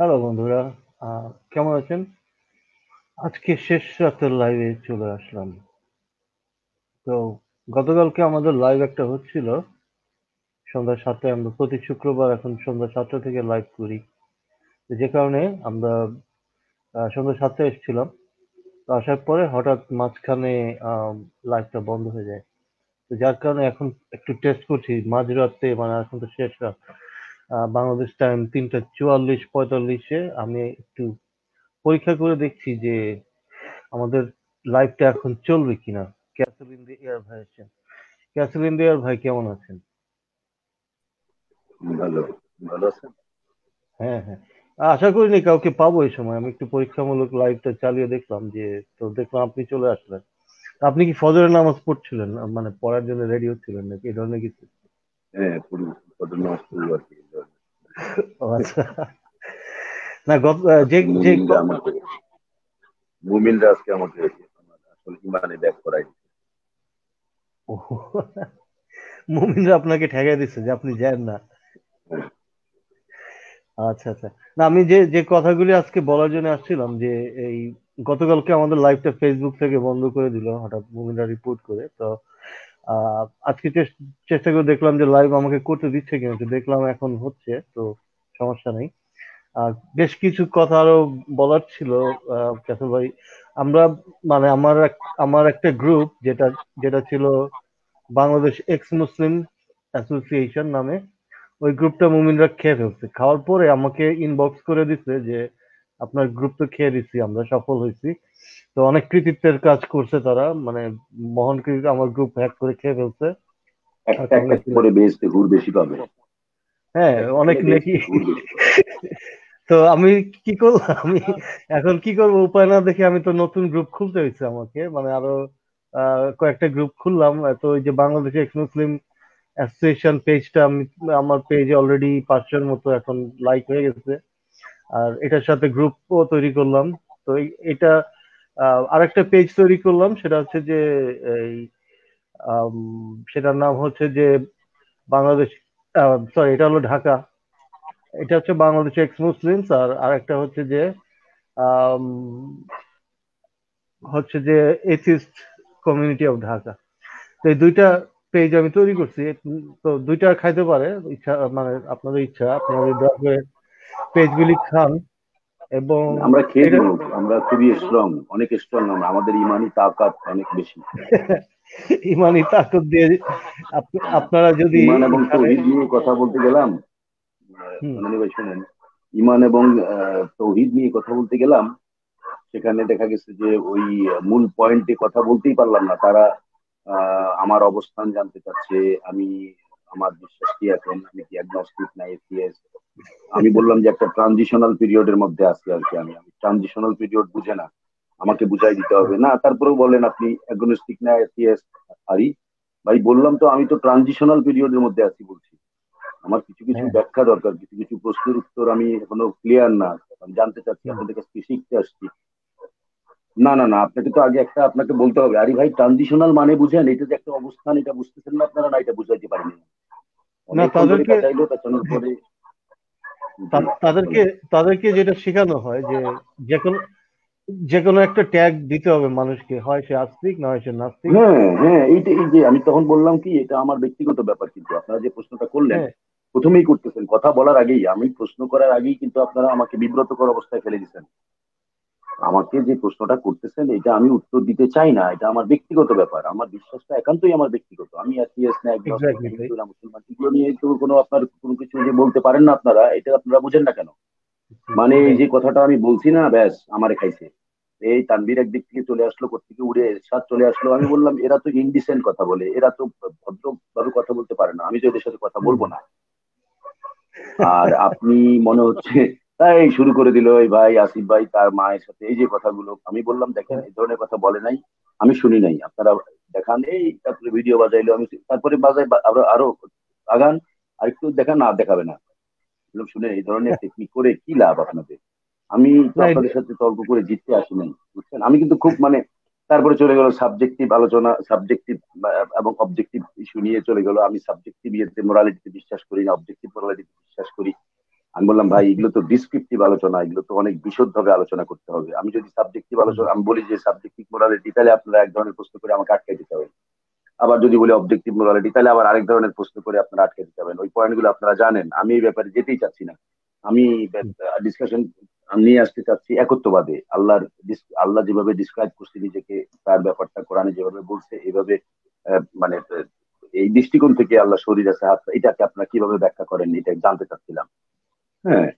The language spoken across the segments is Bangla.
হ্যালো বন্ধুরা, কেমন আছেন? আজকে শেষ রাতের লাইভে চলে আসলাম। তো গতকালকে আমাদের লাইভ একটা হচ্ছিল সন্ধ্যা ৭টায়। আমরা প্রতি শুক্রবার এখন সন্ধ্যা ৭টা থেকে লাইভ করি। তো যে কারণে আমরা সন্ধ্যা ৭টায় এসেছিলাম। তো আসার পরে হঠাৎ মাঝখানে লাইভটা বন্ধ হয়ে যায়। তো যার কারণে এখন একটু টেস্ট করছি মাঝরাতে, মানে এখন তো শেষ রাত। বাংলাদেশ টাইম ৩:৪৪-৪৫-এ আমি একটু পরীক্ষা করে দেখছি যে আমাদের লাইভটা এখন চলবে কিনা। ক্যাসেল ইন দি এয়ার ভাই আছেন। ক্যাসেল ইন দি এয়ার ভাই কেমন আছেন? ভালো। ভালো আছেন? হ্যাঁ, হ্যাঁ। আশা করিনি কাউকে পাবো এই সময়। আমি একটু পরীক্ষামূলক লাইভটা চালিয়ে দেখলাম, যে তো দেখলাম আপনি চলে আসলেন। আপনি কি ফজরের নামাজ পড়ছিলেন? মানে পড়ার জন্য রেডি হচ্ছিলেন নাকি এই ধরনের কিছু? হ্যাঁ, পড়ি। ফজর নামাজ পড়ি আর কি। ও আচ্ছা। না যে আজকে যে মুমিনরা আজকে আমাকে আসলে ইমানে ব্যাক করাই দিচ্ছে। ও, মুমিনরা আপনাকে ঠেকাই দিচ্ছে যে আপনি যান না। হ্যাঁ, আচ্ছা, আচ্ছা। না, আমি যে যে কথাগুলি আজকে বলার জন্য আসছিলাম, যে এই গতকালকে আমাদের লাইভটা ফেসবুক থেকে বন্ধ করে দিল হঠাৎ মুমিনরা রিপোর্ট করে। তো আজকে চেষ্টা করে দেখলাম যে লাইভ আমাকে করতে দিচ্ছে কিনা। তো দেখলাম এখন হচ্ছে, তো সমস্যা নেই। আর বেশ কিছু কথা আরো বলার ছিল। কাসল ভাই, আমরা মানে আমার একটা গ্রুপ যেটা যেটা ছিল বাংলাদেশ এক্স মুসলিম অ্যাসোসিয়েশন নামে, ওই গ্রুপটা মুমিনরা খেয়ে ফেলছে। খাওয়ার পরে আমাকে ইনবক্স করে দিচ্ছে যে আপনার গ্রুপ তো খেয়ে দিচ্ছি, আমরা সফল হয়েছি। তো অনেক কৃতিত্বের কাজ করছে তারা, মানে মহান কৃতিত্ব, আমার গ্রুপ হ্যাক করে খেয়ে ফেলছে। আর একটা একটা কংগ্রেচুলেট। করে বেচতে হুর বেশি পাবে। হ্যাঁ, একটা অনেক করে নেকি। বেচতে হুর বেশি পাবে। তো আমি কি করলাম, আমি এখন কি করবো উপায় না দেখে আমি তো নতুন গ্রুপ খুলতে হয়েছে আমাকে, মানে আরো কয়েকটা গ্রুপ খুললাম। তো ওই যে বাংলাদেশ এক্স মুসলিম অ্যাসোসিয়েশন পেজটা, আমি আমার পেজে অলরেডি 500-এর মতো এখন লাইক হয়ে গেছে। আর এটার সাথে গ্রুপও তৈরি করলাম। তো এটা আরেকটা পেজ তৈরি করলাম, সেটা হচ্ছে যে এই আম, সেটার নাম হচ্ছে যে বাংলাদেশ, সরি, এটা হলো ঢাকা। এটা হচ্ছে বাংলাদেশ এক্স মুসলিমস। আর আরেকটা হচ্ছে যে আম, এথিস্ট কমিউনিটি অফ ঢাকা। তো এই দুইটা পেজ আমি তৈরি করছি। তো দুইটা খাইতে পারে, ইচ্ছা মানে আপনাদের ইচ্ছা, আপনারা যদি দয়া করে পেজগুলি খান। এবং আমরা খেয়ে এটা দিব। আমরা খুবই স্ট্রং, অনেক স্ট্রং। আমরা, আমাদের ইমানি তাকাত অনেক বেশি। ইমানি তাকত দিয়ে আপনারা যদি ইমান এবং এখানে। তৌহিদ নিয়ে কথা বলতে গেলাম। হুম। সোনালী ভাই শুনেন, ইমান এবং তৌহিদ নিয়ে কথা বলতে গেলাম। সেখানে দেখা গেছে যে ওই মূল পয়েন্টে কথা বলতেই পারলাম না। তারা আমার অবস্থান জানতে চাচ্ছে। আমি, আমার বিশ্বাস কি, এখন আমি কি অ্যাগনস্টিক না এথিয়েস্ট। আমি বললাম যে একটা ট্রানজিশনাল পিরিয়ডের মধ্যে আছি আর কি। আমি আমি ট্রানজিশনাল পিরিয়ড বুঝে না, আমাকে বুঝাই দিতে হবে না। তারপরেও বলেন আপনি অ্যাগনস্টিক না এথিয়েস্ট। আরে ভাই, বললাম তো আমি তো ট্রানজিশনাল পিরিয়ডের মধ্যে আছি বলছি। আমার কিছু কিছু হ্যাঁ। ব্যাখ্যা দরকার, কিছু কিছু প্রশ্নের উত্তর আমি এখনো ক্লিয়ার না। আমি জানতে চাচ্ছি, হুম। আপনাদের কাছ থেকে শিখতে আসছি। না না না, আপনাকে তো আগে একটা আপনাকে বলতে হবে, আরে ভাই ট্রানজিশনাল মানে বুঝেন, এটা যে একটা অবস্থান, এটা বুঝতেছেন না আপনারা, না এটা বুঝাইতে পারেনি। না, অনেকক্ষণ ধরে তাদেরকে পেঁচাইলো, পেঁচানোর পরে। জি, তাদেরকে বলেন। তাদেরকে যেটা শেখানো হয় যে যে কোনো যে কোনো একটা ট্যাগ দিতে হবে মানুষকে, হয় সে আস্তিক না হয় সে নাস্তিক। হ্যাঁ হ্যাঁ, এইটা, এই যে আমি তখন বললাম কি, এটা আমার ব্যক্তিগত ব্যাপার, কিন্তু আপনারা যে প্রশ্নটা করলেন হ্যাঁ। প্রথমেই করতেছেন, কথা বলার আগেই, আমি প্রশ্ন করার আগেই কিন্তু আপনারা আমাকে বিব্রতকর অবস্থায় ফেলে দিচ্ছেন। আমাকে যে প্রশ্নটা করতেছেন এটা আমি উত্তর দিতে চাই না, এটা আমার ব্যক্তিগত ব্যাপার। আমার বিশ্বাসটা একান্তই আমার ব্যক্তিগত। আমি অ্যাথিয়েস্ট না অ্যাগনস্টিক না এক্স্যাক্টলি তাই। হিন্দু না মুসলমান এগুলো নিয়ে তো কোনো আপনার কোনো কিছু যে বলতে পারেন না আপনারা, এটা আপনারা বুঝেন না কেন? মানে এই রাইট। যে কথাটা আমি বলছি না, ব্যাস আমারে খাইছে। এই তানভীর একদিক থেকে চলে আসলো, কোত্থেকে উড়ে এরশাদ চলে আসলো। আমি বললাম এরা তো ইনডিসেন্ট কথা বলে, এরা তো ভদ্রভাবে কথা বলতে পারে না, আমি তো এদের সাথে কথা হুম। বলবো না। আর আপনি মনে হচ্ছে তাই শুরু করে দিল এই ভাই আসিফ ভাই তার মায়ের সাথে এই যে কথাগুলো। আমি বললাম দেখেন, এই ধরনের কথা বলে নাই, আমি শুনি নাই, আপনারা দেখান। এই তারপরে ভিডিও বাজাইলো, আমি তারপরে বাজাই আরো আরো আগান, আরেকটু দেখান, না দেখাবে না। বললাম, শুনে এই ধরনের টেকনিক করে কি লাভ আপনাদের? আমি তো না, আপনাদের সাথে তর্ক করে জিততে আসি নাই, বুঝছেন? আমি কিন্তু খুব মানে, তারপরে চলে গেল সাবজেক্টিভ আলোচনা, সাবজেক্টিভ এবং অবজেক্টিভ ইস্যু নিয়ে চলে গেল। আমি সাবজেক্টিভ ইয়েতে মোরালিটিতে বিশ্বাস করি না, অবজেক্টিভ মোরালিটিতে বিশ্বাস করি। আমি বললাম ভাই এগুলো তো ডিসক্রিপটিভ আলোচনা, এগুলো তো অনেক বিশদভাবে আলোচনা করতে হবে। আমি যদি সাবজেক্টিভ হুম, আলোচনা আমি বলি যে সাবজেক্টিভ মোরালিটি, তাহলে আপনারা এক ধরনের প্রশ্ন করে আমাকে আটকে দিতে হবে। আবার যদি বলি অবজেক্টিভ মোরালিটি, তাহলে আবার আরেক ধরনের প্রশ্ন করে আপনারা আটকে দিতে হবেন। ওই পয়েন্টগুলো আপনারা জানেন, আমি এই ব্যাপারে যেতেই চাচ্ছি না। আমি হুম, ডিসকাশন নিয়ে আসতে চাচ্ছি একত্ববাদে। আল্লাহ যেভাবে ডিসক্রাইব করছে নিজেকে, তার ব্যাপারটা কোরআনে যেভাবে বলছে, এইভাবে মানে এই দৃষ্টিকোণ থেকে আল্লাহ শরীর আছে, হাত, এটাকে আপনারা কিভাবে ব্যাখ্যা করেন এটা জানতে চাচ্ছিলাম। হ্যাঁ,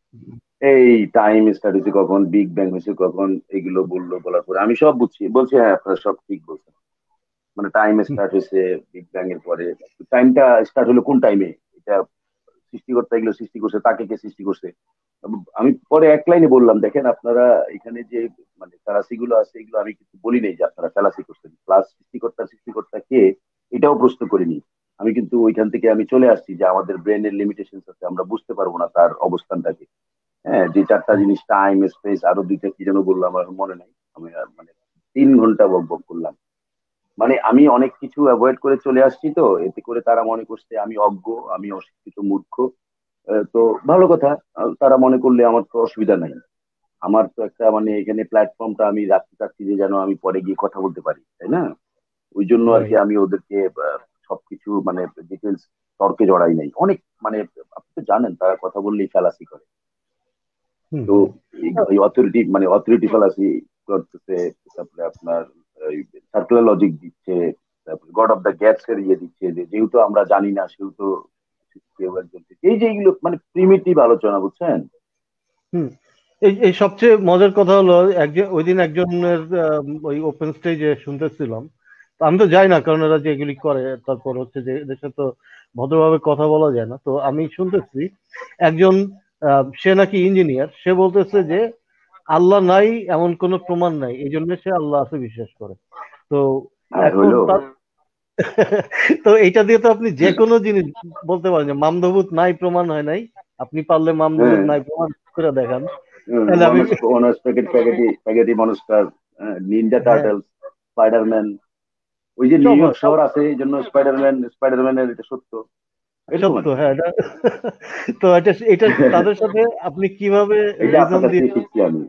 এই টাইম স্টার্ট হয়েছে কখন, বিগ ব্যাং হয়েছে কখন, এগুলো বললো, বলার পরে আমি সব বুঝছি, বলছি হ্যাঁ আপনারা সব ঠিক বলছেন। মানে টাইম হুম, স্টার্ট হয়েছে বিগ ব্যাং এর পরে। টাইমটা স্টার্ট হলো কোন টাইমে, এটা সৃষ্টিকর্তা এগুলো সৃষ্টি করছে, তাকে কে সৃষ্টি করছে। আমি পরে এক লাইনে বললাম, দেখেন আপনারা এখানে যে মানে ফ্যালাসি গুলো আছে, এগুলো আমি কিছু বলি নাই যে আপনারা ফ্যালাসি করছেন, প্লাস সৃষ্টিকর্তা কে এটাও প্রশ্ন করিনি। আমি কিন্তু ওইখান থেকে আমি চলে আসছি যে আমাদের ব্রেনের লিমিটেশন আছে, আমরা বুঝতে পারবো না তার অবস্থানটাকে। হ্যাঁ, যে চারটা জিনিস, টাইম, স্পেস, আরো দুইটা কি যেন বললাম, আমার মনে নাই। আমি মানে 3 ঘন্টা বক বক করলাম। মানে আমি অনেক কিছু অ্যাভয়েড করে চলে আসছি, তো এতে করে তারা মনে করছে আমি অজ্ঞ, আমি অশিক্ষিত, মূর্খ। তো ভালো কথা, তারা মনে করলে আমার তো অসুবিধা নাই। আমার তো একটা মানে এখানে প্ল্যাটফর্মটা আমি রাখতে চাচ্ছি যে যেন আমি পরে গিয়ে কথা বলতে পারি, তাই না? ওই জন্য আর কি রাইট। আমি ওদেরকে সবকিছু মানে ডিটেলস তর্কে জড়াই নাই অনেক। মানে আপনি তো জানেন তারা কথা বললেই ফালাসি করে। হুম, তো হুম। এই অথরিটি মানে অথরিটি ফালাসি করতেছে। তারপরে আপনার সার্কুলার লজিক দিচ্ছে, তারপরে গড অফ দ্য গ্যাপস এর ইয়ে দিচ্ছে, যে যেহেতু আমরা জানি না সেহেতু কেউ একজন, এই যে এইগুলো মানে প্রিমিটিভ আলোচনা, বুঝছেন? হুম। এই এই সবচেয়ে মজার কথা হলো, একজন ওই দিন একজনের ওই ওপেন স্টেজে শুনতেছিলাম। তো আমি তো যাই না, কারণ এরা যে এগুলি করে, তারপর হচ্ছে যে এদেশে তো ভদ্রভাবে কথা বলা যায় না। তো আমি শুনতেছি একজন, সে নাকি ইঞ্জিনিয়ার, সে বলতেছে যে আল্লাহ নাই এমন কোনো প্রমাণ নাই, এই জন্য সে আল্লাহ আছে বিশ্বাস করে। তো আর এখন হইলো। তার তো এইটা দিয়ে তো আপনি যে কোনো জিনিস বলতে পারেন, যে মামদভূত নাই প্রমাণ হয় নাই, আপনি পারলে মামদভূত হ্যাঁ, নাই প্রমাণ করে দেখান। তাহলে আমি ওয়ানস প্যাকেট প্যাকেটি প্যাকেটি মনস্টার, নিনজা হ্যাঁ, টার্টেলস, স্পাইডারম্যান। ওই যে নিউ সব ইয়র্ক সব শহর আছে এই জন্য স্পাইডারম্যানের এটা সত্য, এরকম আর সত্য, কি। হ্যাঁ তো এটা এটা তাদের সাথে আপনি কিভাবে এটা আপনার রিজন কাছ দিয়ে থেকে শিখছি আমি,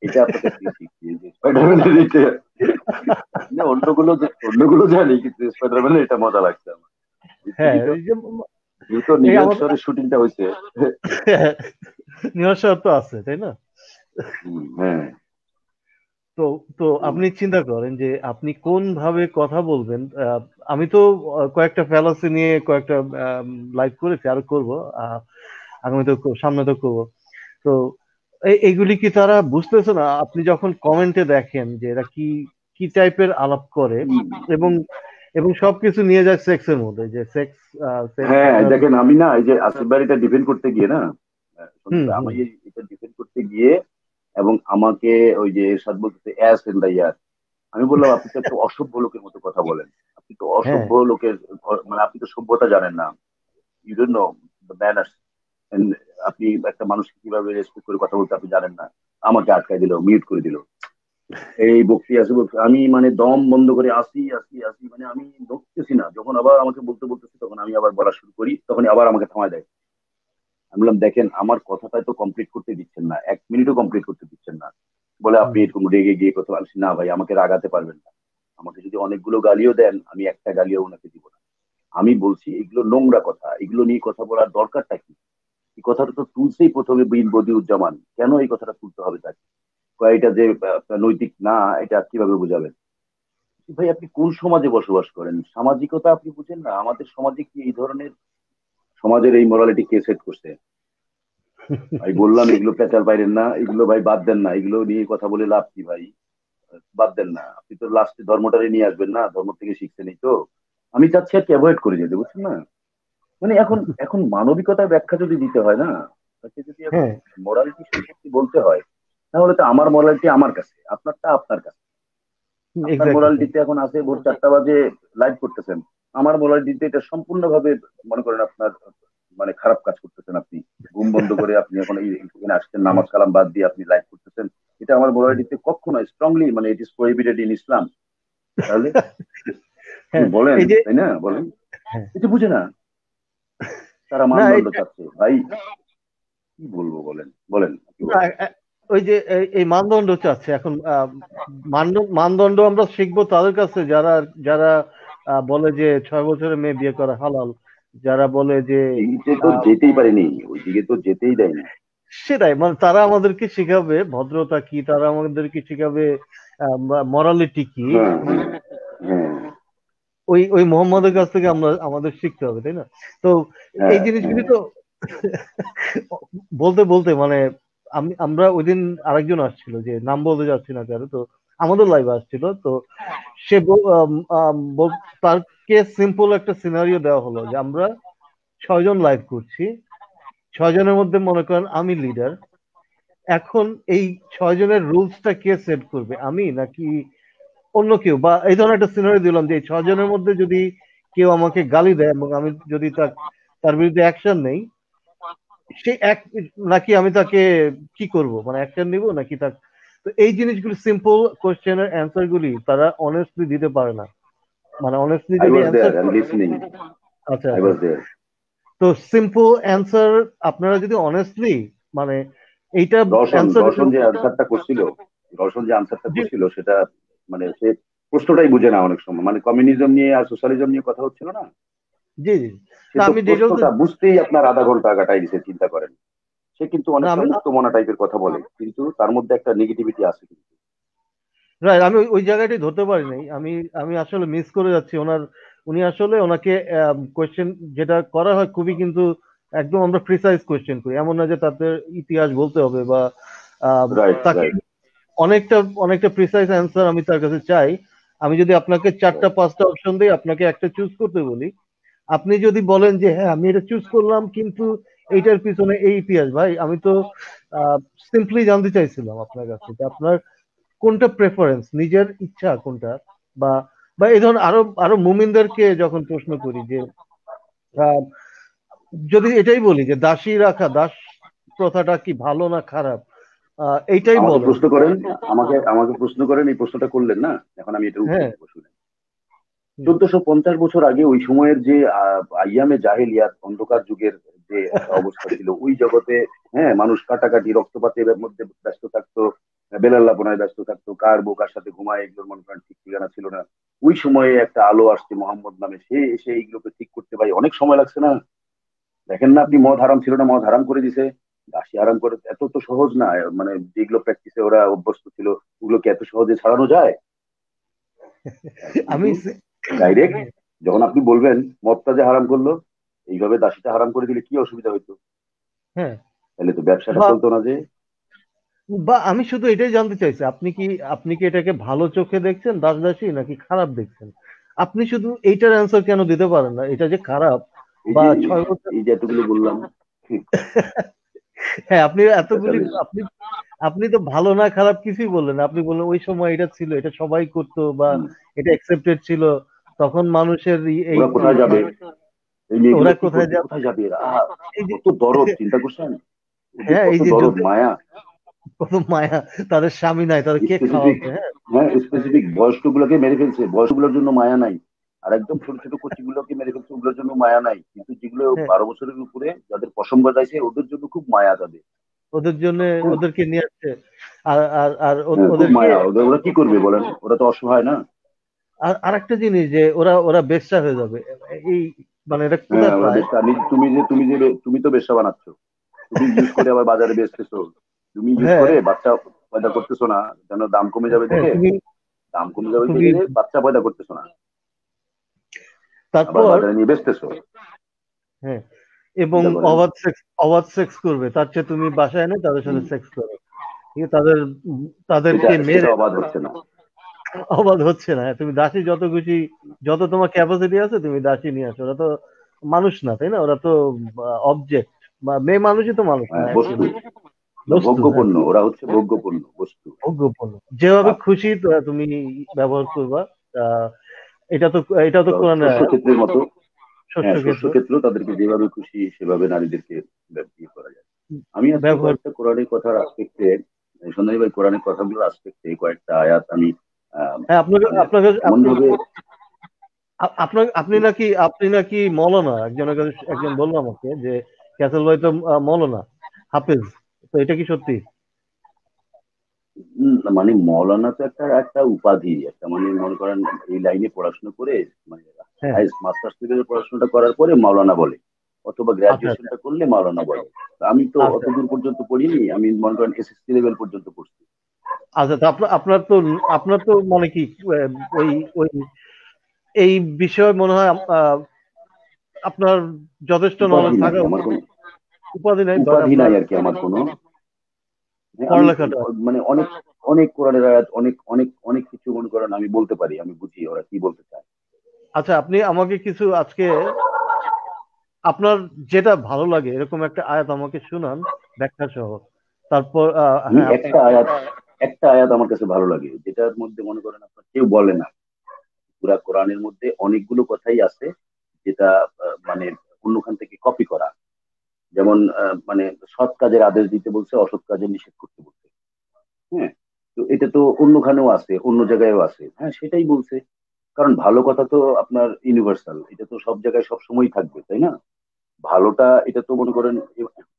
এটা আপনার কাছ থেকে শিখছি যে স্পাইডারম্যানের এটা। না, অন্যগুলো জানি, কিন্তু স্পাইডারম্যানের এটা মজা লাগছে আমার। হ্যাঁ, দেখি তো, এই যে যেহেতু নিউ এই ইয়র্ক আমাদের শহরের শুটিংটা হয়েছে। নিহর সাহেব তো আছে, তাই না? হ্যাঁ। তো তো আপনি চিন্তা করেন যে আপনি কোন ভাবে কথা বলবেন। আমি তো কয়েকটা ফ্যালাসি নিয়ে কয়েকটা লাইভ করেছি, আরো করব। আগামী তো সামনে তো করবো। তো এইগুলি কি তারা বুঝতেছে না? আপনি যখন কমেন্টে দেখেন যে এরা কি কি টাইপের আলাপ করে, এবং এবং সবকিছু নিয়ে যায় সেক্সের মধ্যে, যে সেক্স সেক্স হ্যাঁ আপনার। দেখেন, আমি না এই যে আসিফ ভাই এটা ডিফেন্ড করতে গিয়ে না, সন্দীপ হুম, ভাই, আমি হুম, এটা ডিফেন্ড করতে গিয়ে এবং আমাকে ওই যে এরশাদ বলতেছে অ্যাস ইন দা ইয়ার, আমি বললাম আপনি তো একটা অসভ্য লোকের মতো কথা বলেন। আপনি তো হ্যাঁ, অসভ্য লোকের মানে আপনি তো সভ্যতা জানেন না, you don't know the manners. আপনি একটা মানুষকে কিভাবে রেসপেক্ট করে কথা বলতে আপনি জানেন না। আমাকে আটকাই দিল, মিউট করে দিল। এই বকরি আছে বকরি, আমি মানে দম বন্ধ করে আসি আসি আসি, মানে আমি নড়তেছি না। যখন আবার আমাকে বলতে বলতেছি তখন আমি আবার বলা শুরু করি, তখন আবার আমাকে থামায় দেয়। আমি বললাম দেখেন আমার কথাটা তো কমপ্লিট করতে দিচ্ছেন না, 1 মিনিটও কমপ্লিট করতে দিচ্ছেন না। বলে আপনি হুম, এরকম রেগে গিয়ে কথা বলছি, না ভাই আমাকে রাগাতে পারবেন না। আমাকে যদি অনেকগুলো গালিও দেন আমি একটা গালিও ওনাকে দিব না। আমি বলছি এগুলো নোংরা কথা, এগুলো নিয়ে কথা বলার দরকারটা কি? এই কথাটা তো তুলছেই প্রথমে বিন বদিউজ্জামান, কেন এই কথাটা তুলতে হবে তাকে? এটা যে নৈতিক না, এটা কিভাবে বোঝাবেন? ভাই আপনি কোন সমাজে বসবাস করেন? সামাজিকতা আপনি বুঝেন না? আমাদের সমাজে কি এই ধরনের, সমাজের এই মোরালিটি কে সেট করছে? ভাই বললাম এগুলো পেঁচাল পাইলেন না, এগুলো ভাই বাদ দেন না, এগুলো নিয়ে কথা বলে লাভ কি ভাই? বাদ দেন না, আপনি তো লাস্টে ধর্মটারে নিয়ে আসবেন না, ধর্ম থেকে শিখছেনই তো। আমি চাচ্ছি আর কি অ্যাভয়েড করে যেতে, বুঝছেন না? মানে এখন এখন মানবিকতার ব্যাখ্যা যদি দিতে হয় না, তাকে যদি এখন হ্যাঁ, মোরালিটি সম্পর্কে বলতে হয়, তাহলে তো আমার মোরালিটি আমার কাছে, আপনারটা আপনার কাছে। আপনার এক্স্যাক্টলি তাই। মোরালিটিতে এখন আছে ভোর 4টা বাজে লাইভ করতেছেন, আমার মোরালিটিতে এটা সম্পূর্ণভাবে মনে করেন আপনার মানে খারাপ কাজ করতেছেন আপনি। ঘুম বন্ধ করে আপনি এখন এখানে আসছেন, নামাজ কালাম বাদ দিয়ে আপনি লাইভ করতেছেন। এটা আমার মোরালিটিতে কখনো স্ট্রংলি মানে ইট ইজ প্রহিবিটেড ইন ইসলাম। তাহলে আপনি হ্যাঁ, বলেন, এই যে তাই না? বলেন। হ্যাঁ, এটা বুঝে না, তারা না মানদণ্ড চাচ্ছে ভাই। কি বলবো বলেন, বলেন কি না, বলেন। ওই যে এই মানদণ্ড চাচ্ছে এখন, মানদণ্ড আমরা শিখবো তাদের কাছে যারা যারা বলে যে 6 বছরের মেয়ে বিয়ে করা হালাল, যারা বলে যে এইটা তো আহ, যেতেই পারিনি, ওইদিকে তো যেতেই দেয়নি। সেটাই, মানে তারা আমাদেরকে শিখাবে ভদ্রতা কি, তারা আমাদেরকে শিখাবে মরালিটি কি। হ্যাঁ হ্যাঁ হ্যাঁ ওই ওই মোহাম্মদের কাছ থেকে আমরা আমাদের শিখতে হবে, তাই না? তো এই হ্যাঁ জিনিসগুলি হ্যাঁ। তো বলতে বলতে মানে আমরা ওই দিন আরেকজন আসছিল, যে নাম বলতে যাচ্ছি না কারো, তো আমাদের লাইভে আসছিল। তো সে তারকে সিম্পল একটা সিনারিও দেওয়া হলো যে আমরা 6 জন লাইভ করছি, 6 জনের মধ্যে মনে করেন আমি লিডার। এখন এই 6 জনের রুলসটা কে সেট করবে, আমি নাকি অন্য কেউ? বা এই ধরনের একটা সিনারি দিলাম যে এই 6 জনের মধ্যে যদি কেউ আমাকে গালি দেয় এবং আমি যদি তার বিরুদ্ধে অ্যাকশন নেই, সে এক, নাকি আমি তাকে কি করব, মানে অ্যাকশন নিব নাকি তার। তো এই জিনিসগুলি সিম্পল কোশ্চেনের অ্যান্সার গুলি তারা অনেস্টলি দিতে পারে না, মানে অনেস্টলি আই যদি ওয়াজ অ্যান্সার দেয়ার আই এম করে। লিসনিং। আচ্ছা আই আচ্ছা। ওয়াজ দেয়ার। তো সিম্পল অ্যান্সার আপনারা যদি অনেস্টলি, মানে এইটা রওশন অ্যান্সার রওশন যে আনসারটা করছিল, রওশন যে আনসারটা জি করছিল সেটা মানে সে প্রশ্নটাই বুঝে না অনেক সময়, মানে কমিউনিজম নিয়ে আর সোশ্যালিজম নিয়ে কথা হচ্ছিল না, জি জি। সে না তো আমি ডিটেলসে, প্রশ্নটা বুঝতেই আপনার আধা ঘন্টা কাটাই দিছে, চিন্তা করেন। সে কিন্তু না অনেকটা আমি, মুক্তমনা টাইপের কথা বলে, কিন্তু তার মধ্যে একটা নেগেটিভিটি আছে কিন্তু। রাইট, আমি ওই জায়গাটাই ধরতে পারি নাই। আমি আমি আসলে মিস করে যাচ্ছি ওনার, উনি আসলে ওনাকে কোয়েশ্চেন যেটা করা হয় খুবই কিন্তু একদম আমরা প্রিসাইজ কোয়েশ্চেন করি, এমন না যে তাদের ইতিহাস বলতে হবে বা আহ, রাইট তাকে রাইট অনেকটা অনেকটা প্রিসাইজ অ্যান্সার আমি তার কাছে চাই। আমি যদি আপনাকে চারটা রাইট। পাঁচটা অপশন দিই, আপনাকে একটা চুজ করতে বলি, আপনি যদি বলেন যে হ্যাঁ আমি এটা চুজ করলাম কিন্তু এইটার পিছনে এই ইতিহাস, ভাই আমি তো সিম্পলি জানতে চাইছিলাম আপনার কাছে যে আপনার কোনটা প্রেফারেন্স, নিজের ইচ্ছা কোনটা। বা বা এই ধরনের আরো আরো মুমিনদেরকে যখন প্রশ্ন করি যে আহ, যদি এটাই বলি যে দাসী রাখা, দাস প্রথাটা কি ভালো না খারাপ, এইটাই আমাকে বলেন। প্রশ্ন করেন, আমাকে আমাকে প্রশ্ন করেন, এই প্রশ্নটা করলেন না, এখন আমি এটার উত্তর হ্যাঁ। দেবো, শুনেন। হুম। 1450 বছর আগে ওই সময়ের যে আইয়ামে জাহেলিয়াত, অন্ধকার যুগের যে একটা অবস্থা ছিল ওই জগতে, হ্যাঁ, মানুষ কাটাকাটি রক্তপাতের মধ্যে ব্যস্ত থাকতো, বেলাল্লাপনায় ব্যস্ত থাকতো, কার বউ কার সাথে ঘুমায় এগুলোর মনে করেন ঠিক ঠিকানা ছিল না। ওই সময়ে একটা আলো আসছে মোহাম্মদ নামে, সে এসে এইগুলোকে ঠিক করতে ভাই অনেক সময় লাগছে না? দেখেন না আপনি, হুম। মদ হারাম ছিল না, মদ হারাম করে দিছে। দাসী হারাম করে, এত তো সহজ না, মানে যেগুলো প্র্যাকটিসে ওরা অভ্যস্ত ছিল ওগুলোকে এত সহজে ছাড়ানো যায়? আমি কিন্তু ডাইরেক্ট যখন আপনি বলবেন মদটা যে হারাম করলো, এইভাবে দাসীটা হারাম করে দিলে কি অসুবিধা হইতো? হ্যাঁ, তাহলে তো ব্যবসাটা বা চলতো না যে। বা আমি শুধু এটাই জানতে চাইছি, আপনি কি এটাকে ভালো চোখে দেখছেন দাস দাসী নাকি খারাপ দেখছেন? আপনি শুধু এইটার অ্যান্সার কেন দিতে পারেন না, এটা যে খারাপ এই বা যে 6 বছর। এই যে এতগুলো বললাম, হুম, হ্যাঁ, আপনি এতগুলি, পেঁচালে। আপনি আপনি তো ভালো না খারাপ কিছুই বললেন না। আপনি বললেন ওই সময় এটা ছিল, এটা সবাই করতো বা হুম, এটা অ্যাকসেপ্টেড ছিল, তখন মানুষের এই ওরা এই কোথায় যাবে, কি- এই মেয়েগুলো ওরা কি কোথায় করবে, যাবে? কোথায় যাবে এরা? এই যে কত দরদ, চিন্তা করছেন? ওদের হ্যাঁ, কত এই যে দরদ যুদ্ধে মায়া। কত মায়া, তাদের স্বামী নাই, তাদের কে স্পেসিফিক, খাওয়াবে? হ্যাঁ। হ্যাঁ স্পেসিফিক বয়স্ক গুলোকে মেরে ফেলছে, বয়স্ক গুলোর জন্য মায়া নাই। আর একদম ছোট ছোট কচি গুলোকে মেরে ফেলছে, ওগুলোর জন্য মায়া নাই, কিন্তু যেগুলো হ্যাঁ, 12 বছরের উপরে যাদের পশম গজাইছে ওদের জন্য খুব মায়া তাদের। ওদের জন্য, হ্যাঁ ওদেরকে নিয়ে আসছে। আর আর আর হ্যাঁ, খুব ওদেরকে, মায়া ওদের, ওরা কি করবে বলেন, ওরা তো অসহায় না? আর আরেকটা জিনিস যে ওরা ওরা বেশ্যা হয়ে যাবে, এই মানে এটা হ্যাঁ কোথায় ওরা পায়? বেশ, তুমি তো বেশ্যা বানাচ্ছ, তুমি ইউজ করে আবার বাজারে বেচতেছো। তুমি ইউজ হ্যাঁ। করে বাচ্চা পয়দা করতেছো না, যেন দাম কমে যাবে হ্যাঁ, দেখে, তুমি দাম কমে যাবে তুমি দেখে বাচ্চা পয়দা করতেছো না, আবার তারপর, বাজারে নিয়ে বেচতেছো। হ্যাঁ, এবং চিন্তা করেন। অবাধ সেক্স করবে, তার চেয়ে তুমি বাসায় এনে তাদের সাথে হম, সেক্স করো। ঠিক আছে? তাদেরকে সেটা সেটা মেরে, অবাধ হচ্ছে না। অবাধ হচ্ছে না। তুমি দাসী যত খুশি, যত তোমার ক্যাপাসিটি আছে তুমি দাসী নিয়ে আসো, ওরা তো মানুষ না, তাই না? ওরা তো অবজেক্ট, বা মেয়ে মানুষই তো মানুষ না হ্যাঁ, বস্তু, অ্যাকচুয়ালি, বস্তু। হ্যাঁ, ভোগ্যপণ্য, ওরা হচ্ছে ভোগ্যপণ্য বস্তু। ভোগ্যপণ্য, যেভাবে আপ- খুশি তুমি ব্যবহার করবা। আহ, এটা তো, এটা তো কোরআনের শস্য আয়াত। ক্ষেত্রের মতো। শস্য হ্যাঁ, শস্য ক্ষেত্র ক্ষেত্র তাদেরকে যেভাবে খুশি সেভাবে নারীদেরকে ইয়ে করা যায়। আমি আজকে ব্যবহার। কয়েকটা কোরআনের কথার আসপেক্টে, সন্ধানী ভাই কোরআনের কথাগুলোর আসপেক্টে কয়েকটা আয়াত আমি হ্যাঁ, আপনাকে মানে আপনাকে এমন আপনি ভাবে। আপনার আপনি নাকি মৌলানা, একজন বললো আমাকে যে ক্যাসেল ভাই তো মৌলানা। হাফেজ, তো এটা কি সত্যি? মানে মৌলানা তো একটা একটা উপাধি, একটা মানে মনে করেন এই লাইনে পড়াশোনা করে মানে হ্যাঁ। হাইস্ট মাস্টার্স লেভেলের পড়াশোনাটা করার পরে মাওলানা বলে, অথবা আচ্ছা আচ্ছা। গ্রাজুয়েশনটা করলে মাওলানা বলে। তা আমি তো অত আচ্ছা দূর পর্যন্ত পড়িনি, আমি মনে করেন এসএসসি লেভেল পর্যন্ত পড়ছি। আচ্ছা, তো আপনার তো মানে কি ওই ওই এই বিষয়ে মনে হয় আপনার যথেষ্ট নলেজ উপাধি নাই থাকা আমার উচিত। কোনো, উপাধি নাই, বাট উপাধি আপনার নাই আর কি আমার কোনো। হ্যাঁ, আমি পড়ালেখাটা। মানে অনেক অনেক কোরআনের আয়াত, অনেক অনেক অনেক কিছু মনে করেন আমি বলতে পারি, আমি বুঝি ওরা কি বলতে চায়। আচ্ছা, আপনি আমাকে কিছু আজকে আপনার যেটা ভালো লাগে এরকম একটা আয়াত আমাকে শুনান, ব্যাখ্যা সহ। তারপর আমি হ্যাঁ আপনি। একটা আয়াত আমার কাছে ভালো লাগে, যেটার মধ্যে মনে করেন আপনার কেউ বলে না। পুরা কোরআনের মধ্যে অনেকগুলো কথাই আছে যেটা মানে অন্যখান থেকে কপি করা। যেমন মানে সৎ কাজের আদেশ দিতে বলছে, অসৎ কাজের নিষেধ করতে বলছে। হ্যাঁ, তো এটা তো অন্যখানেও আছে, অন্য জায়গায়ও আছে, হ্যাঁ সেটাই বলছে। কারণ ভালো কথা তো আপনার ইউনিভার্সাল, এটা তো সব জায়গায় সব সময় থাকবে, তাই না? ভালোটা এটা তো মনে করেন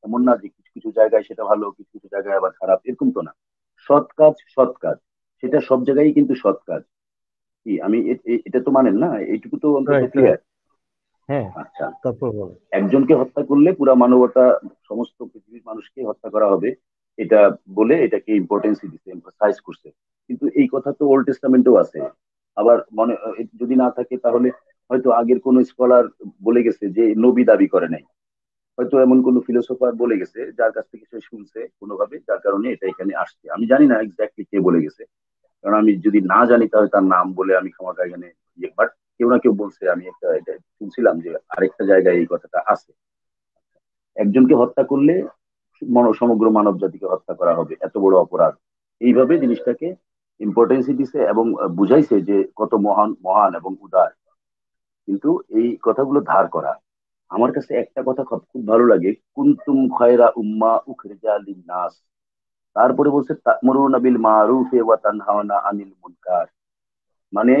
এমন না যে কিছু কিছু জায়গায় সেটা ভালো, কিছু কিছু জায়গায় আবার খারাপ, এরকম তো না। সৎ কাজ সৎ কাজ, সেটা সব জায়গায় কিন্তু সৎ কাজ। কি আমি এটা তো মানেন না, এইটুকু তো অন্তত রাইট রাইট। ক্লিয়ার। হ্যাঁ, আচ্ছা, তারপর বলেন। একজনকে হত্যা করলে পুরা মানবতা, সমস্ত পৃথিবীর মানুষকে হত্যা করা হবে, এটা বলে এটাকে ইম্পর্টেন্স দিচ্ছে, এমফাসাইজ করছে। কিন্তু এই কথা তো ওল্ড টেস্টামেন্টেও আছে। আবার মনে যদি না থাকে তাহলে হয়তো আগের কোন স্কলার বলে গেছে যে নবী দাবি করে নাই, হয়তো এমন কোন ফিলোসোফার বলে গেছে যার কাছ থেকে সে শুনছে কোনোভাবে, যার কারণে এটা এখানে আসছে। আমি জানি না এক্স্যাক্টলি কে বলে গেছে, কারণ আমি যদি না জানি তাহলে তার নাম বলে আমি খামাকা এখানে বাট কেউ না কেউ বলছে, আমি একটা এটা শুনছিলাম যে আরেকটা জায়গায় এই কথাটা আছে। একজনকে হত্যা করলে সমগ্র মানব জাতিকে হত্যা করা হবে, এত বড় অপরাধ। এইভাবে জিনিসটাকে ইম্পর্টেন্স দিছে এবং বুঝাইছে যে কত মহান মহান এবং উদার। কিন্তু এই কথাগুলো ধার করা। আমার কাছে একটা কথা খুব খুব ভালো লাগে, কুনতুম খয়রা উম্মা উখরিজা লিন্নাস। তারপরে বলছে তা'মুরুনা বিল মারুফি ওয়া তানহাউনা আনিল মুনকার। মানে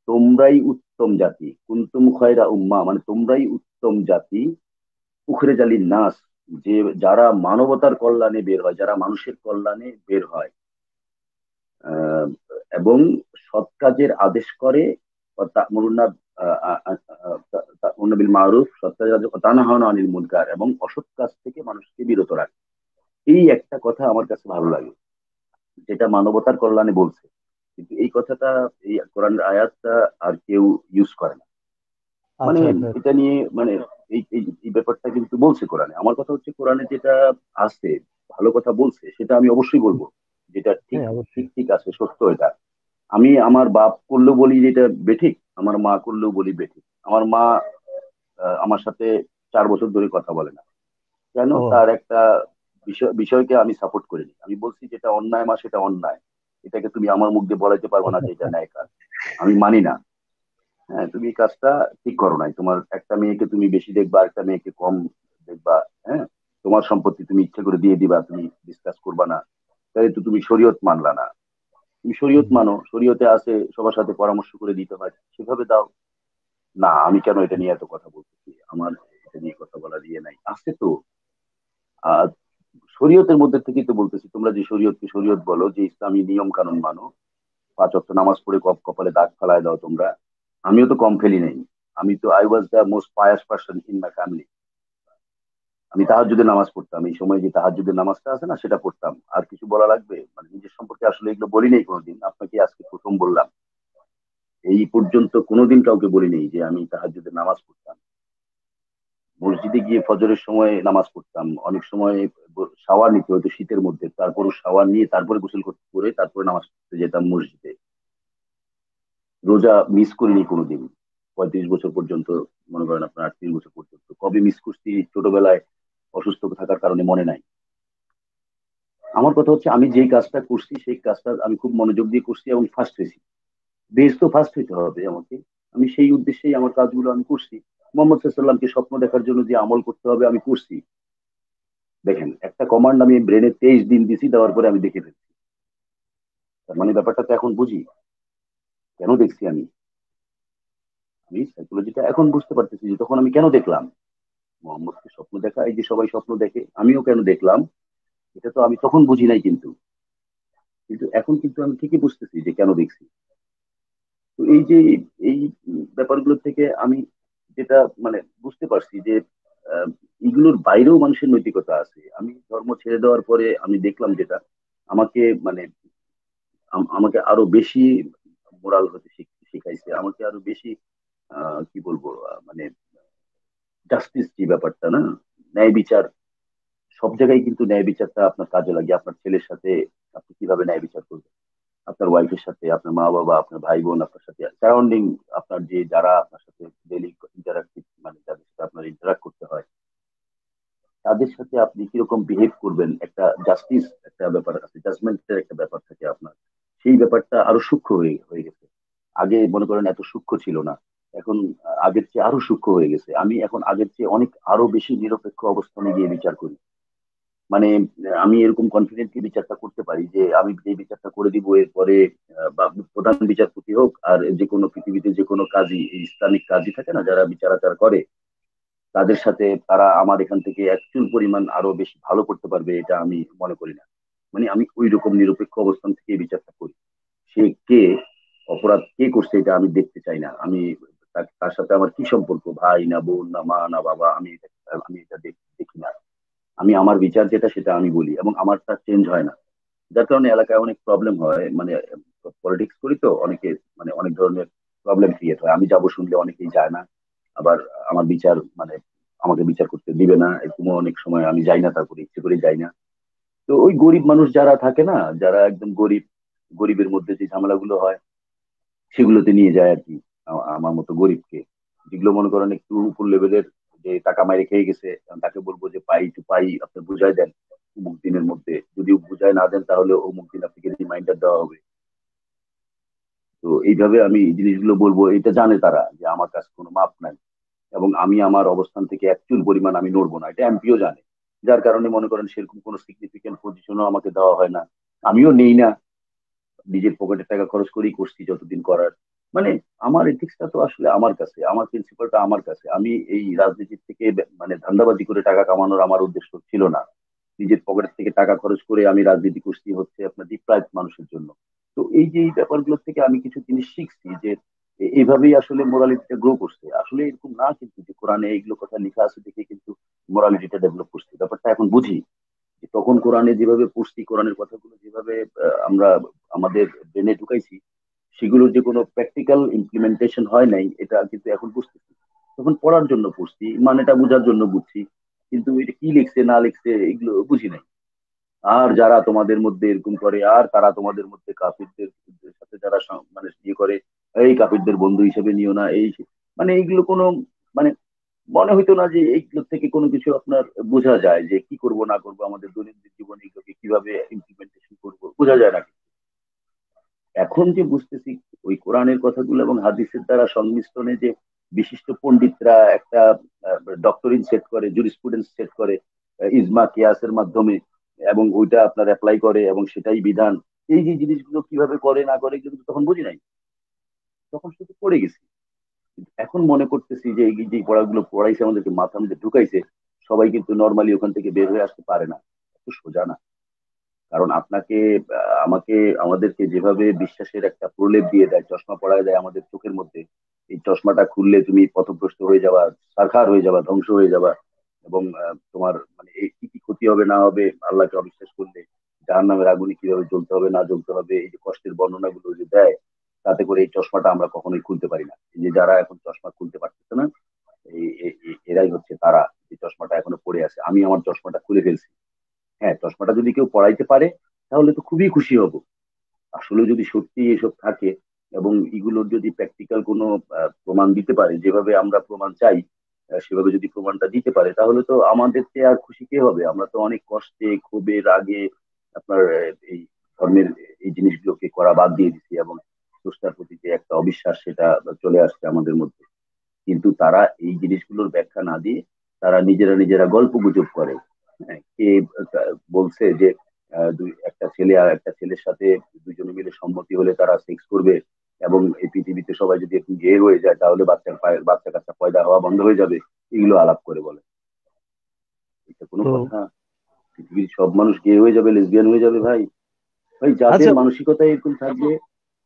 তোমরাই উত্তম জাতি, কুনতুম খয়রা উম্মা মানে তোমরাই উত্তম জাতি, উখরিজা লিন্নাস, যে যারা মানবতার কল্যাণে বের হয়, যারা মানুষের কল্যাণে বের হয়, আহ, এবং সৎ কাজের আদেশ করে, তা'মুরুনা তা'মুরুনা বিল মারুফ, সৎ কাজের আদেশ, তানহাউনা আনিল মুনকার, এবং অসৎ কাজ থেকে মানুষকে বিরত রাখে। এই একটা কথা আমার কাছে ভালো লাগে, যেটা মানবতার কল্যাণে বলছে। কিন্তু এই কথাটা, এই কোরআনের আয়াতটা আর কেউ ইউজ করে না। মানে আচ্ছা আচ্ছা। এটা নিয়ে মানে এই ব্যাপারটা কিন্তু বলছে কোরআনে। আমার কথা হচ্ছে কোরআনে যেটা আছে, ভালো কথা বলছে, সেটা আমি অবশ্যই বলবো। যেটা ঠিক হ্যাঁ ঠিক অবশ্যই। ঠিক আছে, সত্য এটা। আমি আমার বাপ করলেও বলি যে এটা বেঠিক, আমার মা করলেও বলি বেঠিক। আমার মা আমার সাথে 4 বছর ধরে কথা বলে না। কেন? ও তার একটা বিষয়কে আমি সাপোর্ট করিনি, আমি বলছি যেটা অন্যায় মা, সেটা অন্যায়। এটাকে তুমি আমার মুখ দিয়ে বলাইতে পারবে না আচ্ছা যে এটা আচ্ছা। ন্যায় কাজ। আমি মানি না। হ্যাঁ, তুমি এই কাজটা ঠিক করো নাই, তোমার একটা মেয়েকে তুমি বেশি দেখবা, একটা মেয়েকে কম দেখবা। হ্যাঁ, তোমার সম্পত্তি তুমি ইচ্ছা করে দিয়ে দিবা, তুমি ডিসকাস করবা না। তাই তো তুমি শরীয়ত মানলা না। তুমি শরীয়ত হুম। মানো, শরীয়তে আছে সবার সাথে পরামর্শ করে দিতে হয়, সেভাবে দাও। না, আমি কেন এটা নিয়ে এত কথা বলতেছি, আমার এটা নিয়ে কথা বলার ইয়ে নাই, আছে তো। আহ শরীয়তের মধ্যে থেকেই তো বলতেছি, তোমরা যে শরীয়তকে শরীয়ত বলো, যে ইসলামী নিয়ম কানুন মানো, 5 ওয়াক্ত নামাজ পড়ে কপালে দাগ ফালায় দাও তোমরা, আমিও তো কম ফেলি নাই। আমি তো I was the most pious person in my family. আমি তাহাজ্জুদের নামাজ পড়তাম, এই সময় যে তাহাজ্জুদের নামাজটা আছে না, সেটা পড়তাম। আর কিছু বলা লাগবে? মানে নিজের সম্পর্কে আসলে এগুলো বলি নাই কোনোদিন, আপনাকে আজকে প্রথম বললাম। এই পর্যন্ত কোনোদিন কাউকে বলি নাই যে আমি তাহাজ্জুদের নামাজ পড়তাম। মসজিদে গিয়ে ফজরের সময় নামাজ পড়তাম, অনেক সময় শাওয়ার নিতে হতো শীতের মধ্যে, তারপর শাওয়ার নিয়ে তারপরে গোসল করতে করে তারপরে নামাজ পড়তে যেতাম মসজিদে। রোজা মিস করিনি কোনোদিন 35 বছর পর্যন্ত, মনে করেন আপনার 38 বছর পর্যন্ত। কবে মিস করছি ছোটবেলায় অসুস্থ থাকার কারণে মনে নাই। আমার কথা হচ্ছে আমি যেই কাজটা করছি সেই কাজটা আমি খুব মনোযোগ দিয়ে করছি এবং ফার্স্ট হয়েছি। বেশ তো ফার্স্ট হইতে হবে আমাকে, আমি সেই উদ্দেশ্যেই আমার কাজগুলো আমি করছি। মোহাম্মদ সাল্লামকে স্বপ্ন দেখার জন্য যে আমল করতে হবে আমি করছি। দেখেন, একটা কমান্ড আমি ব্রেনে 23 দিন দিছি, দেওয়ার পরে আমি দেখে ফেলছি। তার মানে ব্যাপারটা তো এখন বুঝি, কেন দেখছি আমি। আমি সাইকোলজিটা এখন বুঝতে পারতেছি যে তখন আমি কেন দেখলাম। মোহাম্মদকে স্বপ্ন দেখা, এই যে সবাই স্বপ্ন দেখে, আমিও কেন দেখলাম। এটা তো আমি তখন বুঝি নাই, কিন্তু কিন্তু এখন কিন্তু আমি ঠিকই বুঝতেছি যে কেন দেখছি। তো এই যে এই ব্যাপারগুলো থেকে আমি যেটা মানে বুঝতে পারছি যে আহ, এগুলোর বাইরেও মানুষের নৈতিকতা আছে। আমি ধর্ম ছেড়ে দেওয়ার পরে আমি দেখলাম যেটা আমাকে মানে আমাকে আরো বেশি মোরাল হতে শিখাইছে, আমাকে আরো বেশি কি বলবো মানে জাস্টিস যে ব্যাপারটা না, ন্যায় বিচার, সব জায়গায় কিন্তু ন্যায় বিচারটা আপনার কাজে লাগে। আপনার ছেলের সাথে আপনি কিভাবে ন্যায় বিচার করবেন, আপনার ওয়াইফের সাথে, আপনার মা বাবা, আপনার ভাই বোন, আপনার সাথে সারাউন্ডিং, আপনার যে যারা আপনার সাথে ডেইলি ইন্টারাক্টিভ মানে যাদের সাথে আপনার ইন্টারাক্ট করতে হয়, তাদের সাথে আপনি কিরকম বিহেভ করবেন, একটা জাস্টিস একটা ব্যাপার আছে, জাজমেন্টের একটা ব্যাপার থাকে আপনার। সেই ব্যাপারটা আরো সূক্ষ্ম হয়ে হয়ে গেছে। আগে মনে করেন এত সূক্ষ্ম ছিল না, এখন আগের চেয়ে আরো সূক্ষ্ম হয়ে গেছে। আমি এখন আগের চেয়ে অনেক আরো বেশি নিরপেক্ষ অবস্থানে গিয়ে বিচার করি। মানে আমি এরকম কনফিডেন্টলি বিচারটা করতে পারি যে আমি যে বিচারটা করে দিব এরপরে বা প্রধান বিচারপতি হোক আর যে কোনো পৃথিবীতে যে কোনো কাজী, এই ইসলামিক কাজী থাকে না যারা বিচারাচার করে, তাদের সাথে তারা আমার এখান থেকে অ্যাকচুয়াল পরিমাণ আরো বেশি ভালো করতে পারবে, এটা আমি মনে করি না। মানে আমি ওই রকম নিরপেক্ষ অবস্থান থেকে এই বিচারটা করি। সে কে, অপরাধ কে করছে এটা আমি দেখতে চাই না। আমি তার সাথে আমার কি সম্পর্ক, ভাই না বোন না মা না বাবা, আমি এটা দেখি না। আমি আমার বিচার যেটা সেটা আমি বলি এবং আমারটা চেঞ্জ হয় না। যার কারণে এলাকায় অনেক প্রবলেম হয়। মানে পলিটিক্স করি তো, অনেকে মানে অনেক ধরনের প্রবলেম ক্রিয়েট হয়। আমি যাব শুনলে অনেকেই যায় না, আবার আমার বিচার মানে আমাকে বিচার করতে দিবে না, এরকম অনেক সময় আমি যাই না, তারপরে ইচ্ছে করে যাই না। তো ওই গরিব মানুষ যারা থাকে না, যারা একদম গরিব, গরিবের মধ্যে যে ঝামেলাগুলো হয় সেগুলোতে নিয়ে যায় আর কি। আমার মতো গরিবকে, যেগুলো মনে করেন একটু উপর লেভেলের, যে টাকা মাইরে খেয়ে গেছে, তাকে বলবো যে পাই টু পাই আপনি বুঝাই দেন অমুক দিনের মধ্যে, যদি বুঝাই না দেন তাহলে অমুক দিন আপনাকে রিমাইন্ডার দেওয়া হবে। তো এইভাবে আমি এই জিনিসগুলো বলবো, এটা জানে তারা যে আমার কাছে কোনো মাপ নাই এবং আমি আমার অবস্থান থেকে অ্যাকচুয়াল পরিমাণ আমি নড়বো না, এটা এমপিও জানে। যার কারণে মনে করেন সেরকম কোনো সিগনিফিকেন্ট পজিশনও আমাকে দেওয়া হয় না, আমিও নেই না। নিজের পকেটের টাকা খরচ করেই করছি যতদিন করার। মানে আমার এথিক্সটা তো আসলে আমার কাছে, আমার প্রিন্সিপালটা আমার কাছে। আমি এই রাজনীতির থেকে মানে ধান্দাবাজি করে টাকা কামানোর আমার উদ্দেশ্য ছিল না। নিজের পকেট থেকে টাকা খরচ করে আমি রাজনীতি করছি হচ্ছে আপনার ডিপ্রাইভ মানুষের জন্য। তো এই যে এই ব্যাপারগুলো থেকে আমি কিছু জিনিস শিখছি যে এইভাবেই আসলে মোরালিটিটা গ্রো করছে। আসলে এরকম না কিন্তু যে কোরআনে এইগুলো কথা লেখা আছে দেখে কিন্তু মোরালিটিটা ডেভেলপ করছে, ব্যাপারটা এখন বুঝি। যে তখন কোরআনে যেভাবে পড়ছি, কোরআনের কথাগুলো যেভাবে আমরা আমাদের ব্রেনে ঢুকাইছি, সেগুলোর যে কোনো প্র্যাকটিক্যাল ইমপ্লিমেন্টেশন হয় নাই, এটা কিন্তু এখন বুঝতেছি। তখন পড়ার জন্য পড়ছি, মানেটা বোঝার জন্য বুঝছি, কিন্তু এটা কি লিখছে না লিখছে এগুলো বুঝি নাই। আর যারা তোমাদের মধ্যে এরকম করে, আর তারা তোমাদের মধ্যে কাফিরদের সাথে যারা মানে ইয়ে করে, এই কাফিরদের বন্ধু হিসেবে নিও না, এই মানে এইগুলো কোনো মানে মনে হইতো না যে এইগুলো থেকে কোনো কিছু আপনার বোঝা যায় যে কি করব না করব, আমাদের দৈনন্দিন জীবনে এগুলোকে কিভাবে ইমপ্লিমেন্টেশন করব বোঝা যায় না। এখন যে বুঝতেছি ওই কোরআনের কথাগুলো এবং হাদিসের দ্বারা সংমিশ্রণে যে বিশিষ্ট পণ্ডিতরা একটা ডক্টরিন সেট করে, জুরিসপ্রুডেন্স সেট করে ইজমা কিয়াসের মাধ্যমে, এবং ওইটা আপনার অ্যাপ্লাই করে এবং সেটাই বিধান। এই যে জিনিসগুলো কিভাবে করে না করে এগুলো কিন্তু তখন বুঝি নাই, তখন শুধু পড়ে গেছি। কিন্তু এখন মনে করতেছি যে এই যে পড়াগুলো পড়াইছে আমাদেরকে মাথার মধ্যে ঢুকাইছে, সবাই কিন্তু নর্মালি ওখান থেকে বের হয়ে আসতে পারে না, এত সোজা না। কারণ আপনাকে আমাকে আমাদেরকে যেভাবে বিশ্বাসের একটা প্রলেপ দিয়ে দেয়, চশমা পড়ায় দেয় আমাদের চোখের মধ্যে, এই চশমাটা খুললে তুমি পথভ্রষ্ট হয়ে যাবা, সারখার হয়ে যাবা, ধ্বংস হয়ে যাবা, এবং তোমার মানে এই কি কি ক্ষতি হবে না হবে আল্লাহকে অবিশ্বাস করলে, জাহান্নামের আগুনে কিভাবে জ্বলতে হবে না জ্বলতে হবে, এই যে কষ্টের বর্ণনাগুলো যে দেয়, তাতে করে এই চশমাটা আমরা কখনোই খুলতে পারি না। এই যে যারা এখন চশমা খুলতে পারতেছে না, এরাই হচ্ছে তারা, যে চশমাটা এখনো পড়ে আছে। আমি আমার চশমাটা খুলে ফেলছি। হ্যাঁ, চশমাটা যদি কেউ পড়াইতে পারে তাহলে তো খুবই খুশি হব। আসলে যদি সত্যি এসব থাকে এবং এগুলোর যদি প্র্যাকটিক্যাল কোনো প্রমাণ দিতে পারে, যেভাবে আমরা প্রমাণ চাই সেভাবে যদি প্রমাণটা দিতে পারে, তাহলে তো আমাদের চেয়ে আর খুশি কে হবে। আমরা তো অনেক কষ্টে ক্ষোভে রাগে আপনার এই ধর্মের এই জিনিসগুলোকে করা বাদ দিয়ে দিচ্ছি এবং স্রষ্টার প্রতি যে একটা অবিশ্বাস সেটা চলে আসছে আমাদের মধ্যে। কিন্তু তারা এই জিনিসগুলোর ব্যাখ্যা না দিয়ে তারা নিজেরা নিজেরা গল্প গুজব করে। হ্যাঁ, কে বলছে যে একটা ছেলে আর একটা ছেলের সাথে দুজনে মিলে সম্মতি হলে তারা সেক্স করবে এবং এই পৃথিবীতে সবাই যদি একটু গে হয়ে যায় তাহলে বাচ্চা কাচ্চা পয়দা হওয়া বন্ধ হয়ে যাবে। এগুলো আলাপ করে বলে, এটা কোনো তো কথা? পৃথিবীর সব মানুষ গে হয়ে যাবে, লেসবিয়ান হয়ে যাবে ভাই? ভাই যাদের আচ্ছা। মানসিকতা এরকম থাকবে,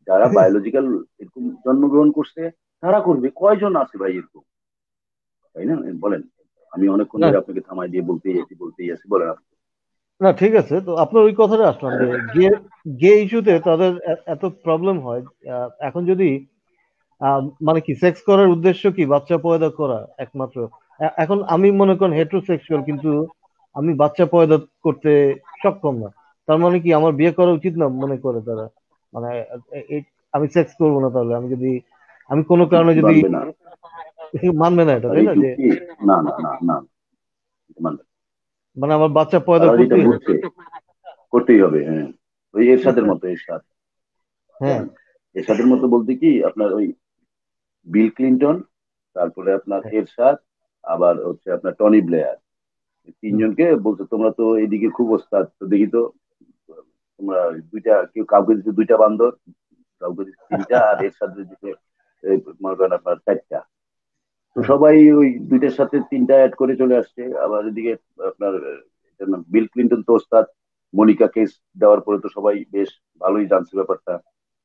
যারা বায়োলজিক্যাল এরকম জন্মগ্রহণ করছে, তারা করবে। কয়জন আছে ভাই এরকম, তাই না? বলেন। আমি অনেকক্ষণ না ধরে আপনাকে থামাই দিয়ে বলতেই আছি, বলেন আপনি। না, ঠিক আছে, তো আপনার ওই কথাটা আসলাম যে গে গে ইস্যুতে তাদের এত প্রবলেম হয়। এখন যদি মানে কি সেক্স করার উদ্দেশ্য কি বাচ্চা পয়দা করা একমাত্র। এখন আমি মনে করেন হেটারোসেক্সুয়াল, কিন্তু আমি বাচ্চা পয়দা করতে সক্ষম না। তার মানে কি আমার বিয়ে করা উচিত না মনে করে তারা? মানে আমি সেক্স করবো না তাহলে, আমি যদি আমি কোনো কারণে যুক্তি যদি মানবে না মানবে না এটা, আপনার তাই এই না? যে যুক্তি। না না না না, মানবে না। মানে আমার বাচ্চা পয়দা তারা যেটা করতেই হবে। বুঝছে করতেই হবে, হ্যাঁ। ওই এরশাদের মতো, এরশাদ। হ্যাঁ। হ্যাঁ, এরশাদের মতো বলতে কি, আপনার ওই বিল ক্লিনটন, তারপরে আপনার হ্যাঁ। এরশাদ, আবার হচ্ছে আপনার টনি ব্লেয়ার, এই হুম। তিনজনকে বলছে তোমরা তো এইদিকে খুব ওস্তাদ, তো দেখি তো তোমরা দুইটা, কেউ কাউকে দিচ্ছে দুইটা বান্দর, কাউকে দিচ্ছে তিনটা, আর এর সাথে দিচ্ছে মনে করেন আপনার চারটা। তো হ্যাঁ। সবাই ওই দুইটার সাথে তিনটা অ্যাড করে চলে আসছে। আবার এদিকে আপনার এটার নাম বিল ক্লিন্টন তো ওস্তাদ, মনিকা কেস দেওয়ার পরে তো সবাই বেশ ভালোই জানছে ব্যাপারটা।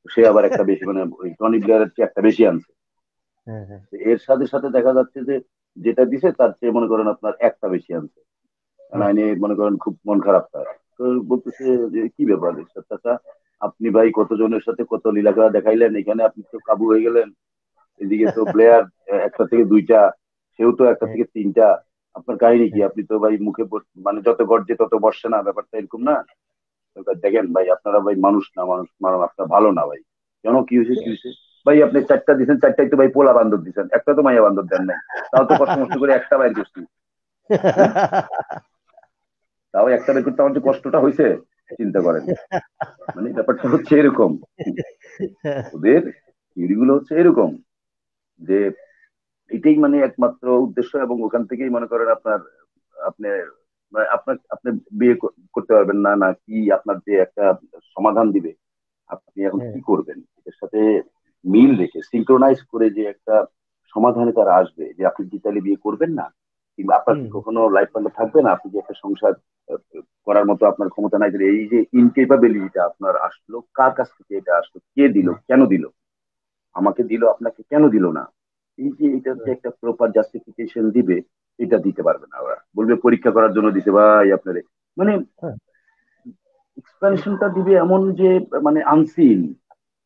তো সে আবার একটা বেশি, মানে ওই টনি ব্লেয়ারের চেয়ে একটা বেশি আনছে। হ্যাঁ। হ্যাঁ। তো এর সাথে সাথে দেখা যাচ্ছে যে যেটা দিছে তার চেয়ে মনে করেন আপনার একটা বেশি আনছে। হুম। আইনে মনে করেন খুব মন খারাপ তার। তো বলতেছে যে কি ব্যাপার এরশাদ চাচা, আপনি ভাই কতজনের সাথে কত লীলাখেলা দেখাইলেন, এখানে আপনি তো কাবু হয়ে গেলেন। এদিকে তো প্লেয়ার একটা থেকে দুইটা, সেও তো একটা হ্যাঁ। থেকে তিনটা। আপনার কাহিনী কি? হ্যাঁ। আপনি তো ভাই মুখে মানে যত গর্জে তত বর্ষে না, ব্যাপারটা এরকম না। তো দেখেন ভাই, আপনারা ভাই মানুষ না, মানুষ মানে আপনার ভালো না ভাই। কেন, কি হয়েছে, কি হয়েছে? ভাই আপনি চারটা দিচ্ছেন, চারটাই তো ভাই পোলা বান্ধব দিচ্ছেন, একটা তো মাইয়া বান্ধব দেন নাই। তাও তো কষ্ট মষ্ট করে একটা বাইর করছি। হ্যাঁ, তাও একটা বের করতে আমার যে কষ্টটা হয়েছে, চিন্তা করেন। মানে ব্যাপারটা হচ্ছে এরকম, ওদের থিওরিগুলো হচ্ছে এরকম, যে এটাই মানে একমাত্র উদ্দেশ্য, এবং ওখান থেকেই মনে করেন আপনার, আপনি মানে আপনার আপনি বিয়ে করতে পারবেন না, না কি আপনার যে একটা সমাধান দিবে, আপনি এখন হ্যাঁ। কি করবেন এটার সাথে মিল রেখে সিঙ্ক্রোনাইজ করে যে একটা সমাধানে তারা আসবে, যে আপনি কি তাহলে বিয়ে করবেন না, কিংবা আপনার হুম। কি কখনো লাইফ পার্টনার থাকবে না, আপনি যে একটা সংসার আহ, করার মতো আপনার ক্ষমতা নাই, তাহলে এই যে ইনকেপাবিলিটিটা আপনার আসলো, কার কাছ থেকে এটা আসলো, কে দিল, হুম। কেন দিল, আমাকে দিল, আপনাকে কেন দিল না, এই যে এটার যে একটা প্রপার জাস্টিফিকেশন দিবে, এটা দিতে পারবে না। ওরা বলবে পরীক্ষা করার জন্য দিতে ভাই আপনারে, মানে হ্যাঁ। এক্সপ্লেনেশনটা দিবে এমন যে, মানে আনসিন,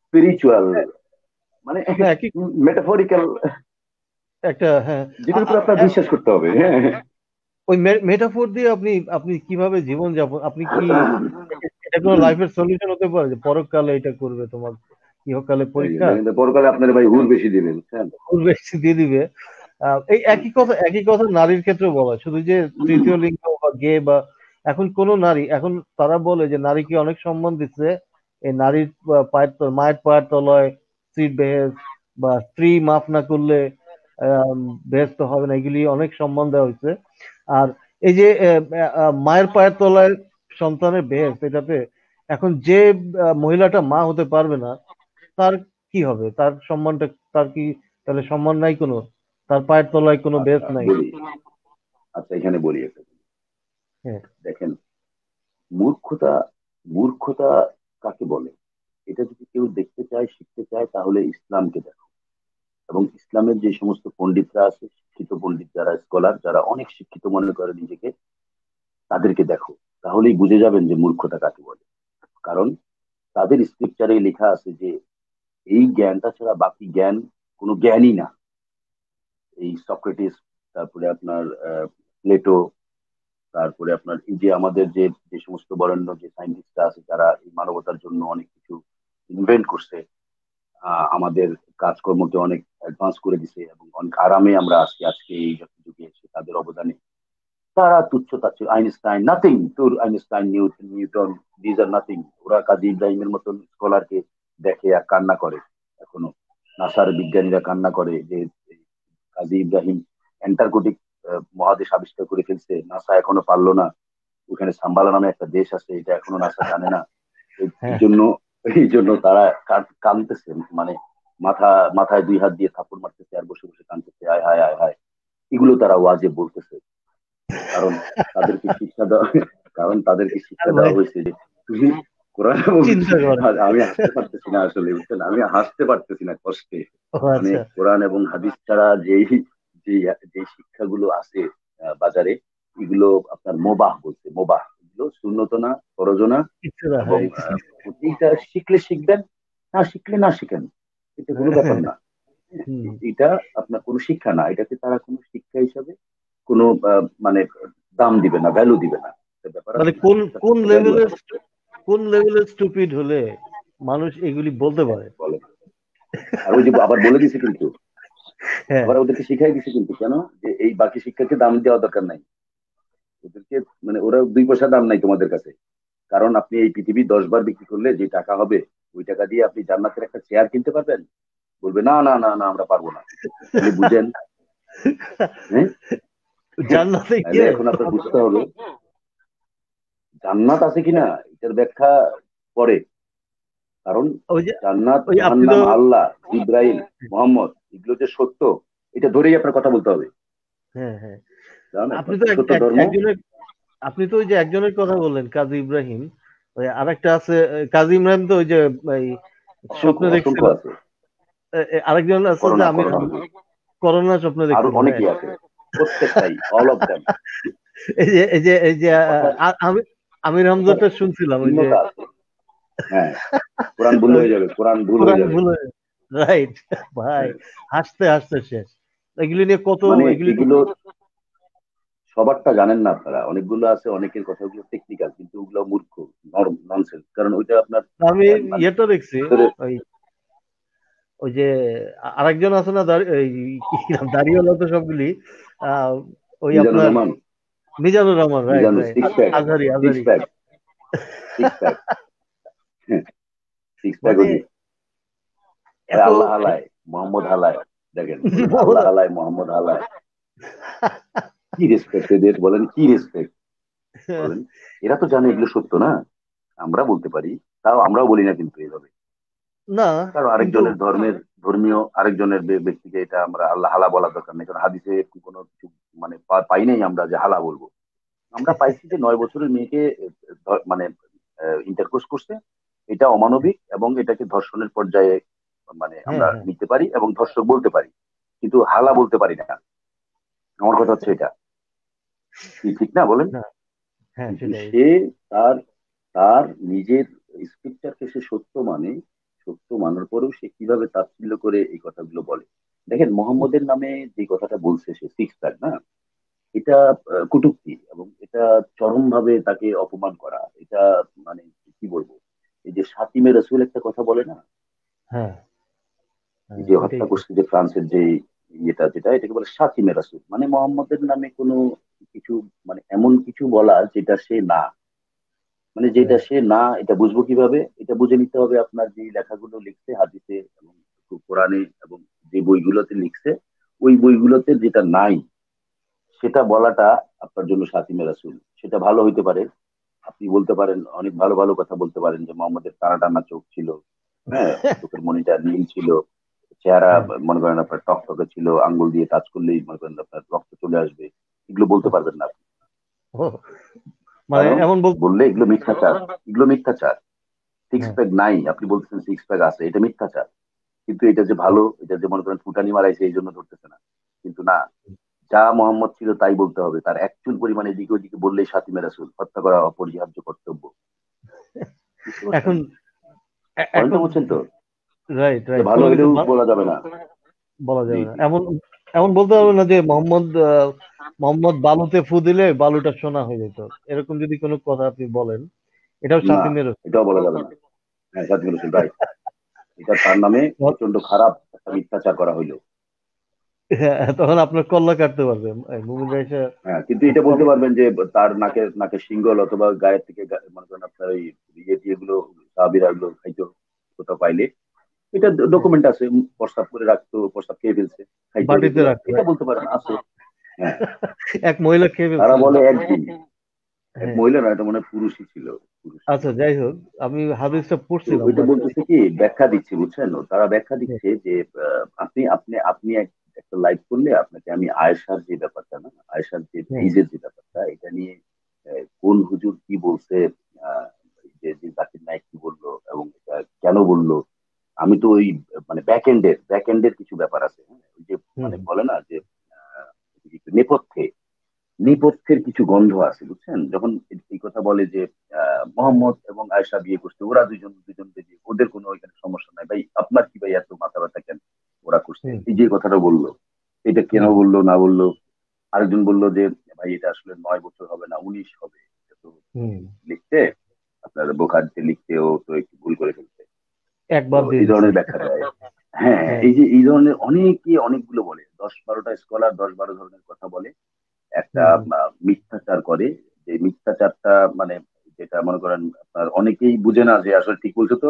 স্পিরিচুয়াল, মানে না, একই মেটাফরিক্যাল, একটা, হ্যাঁ। যেটার আ- উপর আ- আপনার আ- বিশ্বাস করতে হবে, হ্যাঁ। ওই মেটাফোর দিয়ে আপনি আপনি কিভাবে জীবন যাপন, আপনি কি এটা কোনো লাইফের সলিউশন হতে পারে যে পরকালে এটা করবে তোমার ইহকালে এই যে পরীক্ষা দেখেন তো, পরকালে আপনার ভাই হুর বেশি দিবে, বুঝছেন? বেশি দিয়ে দিবে? এই একই কথা নারীর ক্ষেত্রে বলা হয়। শুধু যে তৃতীয় লিঙ্গ বা গে বা এখন কোন নারী, এখন তারা বলে যে নারীকে অনেক সম্মান দিচ্ছে, এই নারীর মায়ের পায়ের তলায় স্ত্রীর বেহেস, বা স্ত্রী মাফ না করলে বেহেস্ত হবে না, এগুলি অনেক সম্মান দেওয়া হয়েছে। আর এই যে মায়ের পায়ের তলায় সন্তানের বেহেস্ত, এটাতে এখন যে মহিলাটা মা হতে পারবে না, তার কি হবে? তার সম্মানটা, তার কি তাহলে সম্মান নাই কোনো? তার পায়ের তলায় কোনো বেস আচ্ছা নাই? বলি, আচ্ছা এখানে বলি একটা জিনিস। হ্যাঁ। দেখেন, মূর্খতা, মূর্খতা কাকে বলে, এটা যদি কেউ দেখতে চায়, শিখতে চায়, তাহলে ইসলামকে দেখো, এবং ইসলামের যে সমস্ত পণ্ডিতরা আছে, শিক্ষিত পণ্ডিত, যারা স্কলার, যারা অনেক শিক্ষিত মনে করে নিজেকে, তাদেরকে দেখো, তাহলেই বুঝে যাবেন যে মূর্খতা কাকে বলে। কারণ তাদের স্ক্রিপচারে লেখা আছে যে এই জ্ঞানটা ছাড়া বাকি জ্ঞান কোনো জ্ঞানই না। এই সক্রেটিস, তারপরে আপনার প্লেটো, তারপরে আপনার এই যে আমাদের যে যে সমস্ত বরেণ্য যে সায়েন্টিস্টরা আছে, যারা এই মানবতার জন্য অনেক কিছু ইনভেন্ট করছে, আমাদের কাজকর্মকে অনেক অ্যাডভান্স করে দিছে, এবং অনেক আরামে আমরা আজকে আজকে এই যুগে এসে তাদের অবদানে, তারা তুচ্ছ তাচ্ছ, আইনস্টাইন নাথিং, তোর Einstein, Newton, these are nothing. ওরা কাজী ইব্রাহিমের মতন স্কলারকে দেখে আর কান্না করে এখনো। নাসার বিজ্ঞানীরা কান্না করে যে কাজী ইব্রাহিম অ্যান্টার্কটিক মহাদেশ আবিষ্কার করে ফেলছে, নাসা এখনো পারলো না। ওখানে সাম্বালা নামে একটা দেশ আছে, এটা এখনো নাসা জানে না। এই হ্যাঁ। জন্য, এই জন্য তারা কাঁদতেছে, মানে মাথা, মাথায় দুই হাত দিয়ে থাপড় মারতেছে, আর বসে বসে কাঁদতেছে, আয় হায় আয় হায়। এগুলো তারা ওয়াজে বলতেছে, কারণ তাদেরকে শিক্ষা দেওয়া, কারণ তাদেরকে শিক্ষা ভাই, দেওয়া হয়েছে যে তুমি কোরআন এবং চিন্তা করেন। আমি হাসতে পারতেছি না আসলে, বুঝছেন, আমি হাসতে পারতেছি না কষ্টে। ও মানে আচ্ছা। কোরআন এবং হাদিস ছাড়া যে যে শিক্ষাগুলো আছে বাজারে, এগুলো আপনার মোবাহ বলছে, মোবাহ, এগুলো সুন্নত না, ফরজ না। কিচ্ছু না, এবং হ্যাঁ। এটা শিখলে শিখবেন, না শিখলে না শিখেন, এটা কোনো ব্যাপার না। হুম। এটা আপনার কোনো শিক্ষা না, এটাকে তারা কোনো শিক্ষা হিসাবে কোনো মানে দাম দিবে না, ভ্যালু দিবে না। একটা ব্যাপার মানে আছে না, কোন শিক্ষার তো কোন একটা ভ্যালু লেভেলের আছে। কোন লেভেলের স্টুপিড হলে মানুষ এগুলি বলতে পারে? বলেন। আর ওই যে আবার বলে দিছে কিন্তু, হ্যাঁ। আবার ওদেরকে শিখাই দিছে কিন্তু, কেন যে এই বাকি শিক্ষাকে দাম দেওয়া দরকার নাই ওদেরকে, মানে ওরা 2 পয়সা দাম নাই তোমাদের কাছে। কারণ আপনি এই পৃথিবী 10 বার বিক্রি করলে যে টাকা হবে, ওই টাকা দিয়ে আপনি জান্নাতের একটা চেয়ার কিনতে পারবেন? বলবে না না না না, আমরা পারবো না। তাহলে বুঝেন, হ্যাঁ। জান্নাতে তাহলে গিয়ে এখন আপনার বুঝতে হবে জান্নাত আছে কিনা, এটার ব্যাখ্যা পরে। কারণ ওই যে জান্নাত, ওই আপনি তো জাহান্নাম, আল্লাহ, জিব্রাইল, মোহাম্মদ, এগুলো যে সত্য, এটা ধরেই আপনার কথা বলতে হবে। হ্যাঁ, হ্যাঁ, জানেন, আপনি তো সবচেয়ে ছোট ধর্ম। একজনের, আপনি তো ওই যে একজনের কথা বললেন, কাজী ইব্রাহিম। ওই আরেকটা আছে, কাজী ইব্রাহিম তো ওই যে এই অসংখ্য স্বপ্নে অসংখ্য দেখছিল। আছে। আরেকজন আছে যে করোনা আমির করোনা হামজা, করোনা স্বপ্নে আরো দেখছিল, হ্যাঁ। অনেকেই আছে, প্রত্যেকটাই, অল অফ দেম। এই যে কথা, আমি আমির কথার হামজাটা শুনছিলাম ওই যে ভিন্নতা আছে। হ্যাঁ, কোরআন ভুল ওই হয়ে যাবে, কোরআন ভুল হয়ে কোরআন যাবে। ভুলে, রাইট। ভাই, হ্যাঁ, হাসতে হাসতে শেষ। এগুলি নিয়ে কত, মানে এগুলি তো এগুলো সবারটা জানেন না আপনারা, অনেকগুলো আছে, অনেকের কথাগুলো টেকনিক্যাল, কিন্তু ওগুলো মূর্খ, ননসেন্স, কারণ ওইটা আপনার আমি মানে ইয়েটা দেখছি। ভিতরে। ওই ওই যে আরেকজন আছে না, এই কি নাম, দাড়িওয়ালা তো সবগুলি, আহ, ওই মিজানুর আপনার Rahman, Mizanur Rahman, right Mizanur right, six pack, Azhari six Azhari. Pack, six pack, six pack মানে ওজি। ভাই এত আল্লাহ হালায়, মোহাম্মদ হালায়, দেখেন বলেন আল্লাহ হালায়, মোহাম্মদ হালায়, কি রেসপেক্ট এদের, বলেন কি রেসপেক্ট, বলেন। এরা তো জানে এগুলো সত্য না, আমরা বলতে পারি, তাও আমরাও বলি না কিন্তু এইভাবে। না, কারণ কিন্তু আরেকজনের ধর্মীয় আরেকজনের ব্যক্তিকে এটা আমরা আল্লাহ হালা বলা দরকার নেই, কারণ হাদিসে কোনো কিছু মানে পাই নাই আমরা যে হালা বলবো। আমরা পাইছি যে 9 বছরের মেয়েকে মানে ইন্টারকোর্স করছে, এটা অমানবিক এবং এটাকে ধর্ষণের পর্যায়ে মানে হ্যাঁ, আমরা হ্যাঁ, নিতে পারি এবং ধর্ষক বলতে পারি, কিন্তু হালা বলতে পারি না। আমার কথা হচ্ছে এটা, কি ঠিক না বলেন? না, হ্যাঁ কিন্তু সেটাই। সে তার তার নিজের স্ক্রিপ্টারকে সে সত্য মানে, সত্য মানার পরেও সে কিভাবে তাচ্ছিল্য করে এই কথাগুলো বলে। দেখেন মোহাম্মদের নামে যে কথাটা বলছে সে সিক্স প্যাক না, এটা কটূক্তি এবং এটা চরমভাবে তাকে অপমান করা, এটা মানে কি বলবো, এই যে শাতিমে রসুল একটা কথা বলে না, হ্যাঁ, হ্যাঁ, যে ওইটাই হত্যা তো। করছে যে ফ্রান্সের যে ইয়েটা, যেটা এটাকে বলে শাতিমে রসুল, মানে মোহাম্মদের নামে কোনো কিছু, মানে এমন কিছু বলা যেটা সে না, মানে যেটা রাইট। সে না, এটা বুঝবো কিভাবে? এটা বুঝে নিতে হবে আপনার যে লেখাগুলো লিখছে হাদিসে এবং কোরআনে এবং যে বইগুলোতে লিখছে, ওই বইগুলোতে যেটা নাই সেটা বলাটা আপনার জন্য শাতিমে রাসূল। সেটা ভালো হইতে পারে, আপনি বলতে পারেন, অনেক ভালো ভালো কথা বলতে পারেন যে মোহাম্মদের টানা টানা চোখ ছিল, হ্যাঁ, চোখের মনিটা নীল ছিল, চেহারা হ্যাঁ। মনে করেন আপনার টকটকে ছিল, আঙ্গুল দিয়ে টাচ করলেই মনে করেন আপনার রক্ত চলে আসবে, এগুলো বলতে পারবেন না আপনি। ও, মানে কারণ এমন বললে এগুলো মিথ্যাচার, এগুলো মিথ্যাচার। সিক্স হ্যাঁ। প্যাক নাই, আপনি বলতেছেন সিক্স প্যাক আছে, এটা মিথ্যাচার। কিন্তু এটা যে ভালো, এটা যে মনে করেন ফুটানি মারাইছে এই জন্য ধরতেছে না, কিন্তু না, যা মোহাম্মদ ছিল তাই বলতে হবে, তার এক চুল পরিমাণে এদিকে ওদিকে বললেই শাতিমে রাসূল, হত্যা করা অপরিহার্য কর্তব্য। বুঝতে পারছেন? এখন পয়েন্টটা এখন বুঝছেন তো, রাইট যে রাইট, ভালো কোনো কিছু হইলেও বলা যাবে না। বলা জি যাবে না, জি এমন এমন বলতে জি। পারবে না যে মোহাম্মদ বালুতে ফু দিলে বালুটা সোনা হয়ে যেত, এরকম যদি কোনো কথা আপনি বলেন, এটাও না, শাতিমের। এটাও বলা যাবে না। হ্যাঁ, শাতিমে রাসূল রাইট, এটা তার নামে প্রচন্ড খারাপ একটা মিথ্যাচার করা হইলো। হ্যাঁ, তখন আপনার কল্লা কাটতে পারবে মুমিন ভাই এসে। হ্যাঁ, কিন্তু এটা বলতে পারবেন যে তার নাকের নাকের সিঙ্গল অথবা গায়ের থেকে মনে করেন আপনার ওই ইয়ে দিয়ে গুলো সাহাবীরা এগুলো খাইতো কোথাও পাইলে, এটা হ্যাঁ, ডকুমেন্ট আছে, প্রস্তাব করে রাখতো, প্রস্তাব খেয়ে ফেলছে, খাইতো বাটিতে এগুলো, রাখতে এটা হয়। বলতে পারেন আছে। হ্যাঁ, এক মহিলা খেয়ে তারা ফেলছিল। বলে একদিন, এক হ্যাঁ, মহিলা না, এটা মনে হয় পুরুষই ছিল, পুরুষ ছিল। আচ্ছা, যাই হোক, আমি হাদিসটা তো পড়ছিলাম ওইটা বাট। বলতেছে কি, ব্যাখ্যা দিচ্ছে বুঝছেন, তারা ব্যাখ্যা দিচ্ছে যে আপনি আপনি আপনি একটা লাইভ করলে আপনাকে আমি আয়েশার যে ব্যাপারটা না, আয়েশার যে হ্যাঁ, এইজের যে ব্যাপারটা, এটা নিয়ে কোন কোন হুজুর কি বলছে, আহ, যে জাকির নায়েক কি বললো এবং এটা কেন বললো। আমি তো ওই মানে ব্যাক এন্ডের কিছু ব্যাপার আছে, হ্যাঁ? ওই যে হুম মানে বলে না যে আহ, নেপথ্যে নেপথ্যের কিছু গন্ধ আছে, বুঝছেন? যখন এই কথা বলে যে মোহাম্মদ এবং আয়েশা বিয়ে করছে, ওরা দুজন দুজনকে বিয়ে, ওদের কোনো ওইখানে সমস্যা নাই ভাই, আপনার কি ভাই এত মাথা ব্যথা কেন? ওরা করছে, হুম এই যে কথাটা বললো, এটা কেন হুম বললো না বললো। আরেকজন বললো যে ভাই এটা আসলে 9 বছর হবে না, 19 হবে, এটা তো হুম লিখতে আপনার বোখারিতে লিখতেও তো একটু ভুল করে ফেলছে। তো একবার দিয়ে এই দিছে। ধরনের ব্যাখ্যা দেয়। হ্যাঁ, হ্যাঁ। এই যে এই ধরনের অনেকে অনেকগুলো বলে, 10-12টা স্কলার 10-12 ধরনের কথা বলে, একটা হুম হুম মিথ্যাচার করে। যে মিথ্যাচারটা মানে যেটা মনে করেন আপনার অনেকেই বুঝে না যে আসলে ঠিক বলছে, তো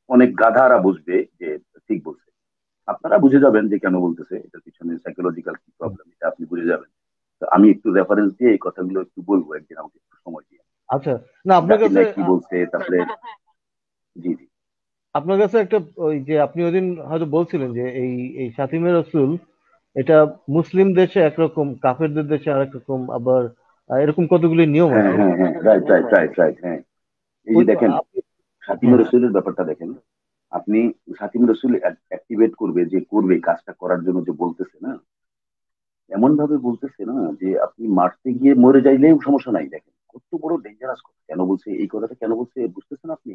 অনেক গাধারা বুঝবে যে ঠিক বলছে। আপনারা বুঝে যাবেন যে কেন বলতেছে, এটার পিছনে সাইকোলজিক্যাল কি হুম। প্রবলেম, এটা আপনি বুঝে যাবেন। তো আমি একটু রেফারেন্স দিয়ে এই কথাগুলো একটু বলবো, একদিন আমাকে একটু সময় দিয়ে। আচ্ছা, না আপনার জাকির কাছে নাইক কি বলছে, তারপরে জি জি। আপনার কাছে একটা, ওই যে আপনি ওইদিন হয়তো বলছিলেন যে এই এই শাতিমে রসুল, এটা মুসলিম দেশে একরকম, কাফেরদের দেশে আরেক রকম, আবার এরকম কতগুলি নিয়ম হ্যাঁ আছে। হ্যাঁ হ্যাঁ, রাইট রাইট রাইট রাইট, হ্যাঁ। এই যে ওই দেখেন, আপনি, খাতিমে হ্যাঁ। রসুলের ব্যাপারটা দেখেন। আপনি খাতিমে রসুল অ্যাক্টিভেট করবে, যে করবে কাজটা করার জন্য, যে বলতেছে না, এমন ভাবে বলতেছে না যে আপনি মারতে গিয়ে মরে যাইলেও সমস্যা নাই। দেখেন কত বড় ডেঞ্জারাস কথা, কেন বলছে এই কথাটা, কেন বলছে বুঝতেছেন আপনি?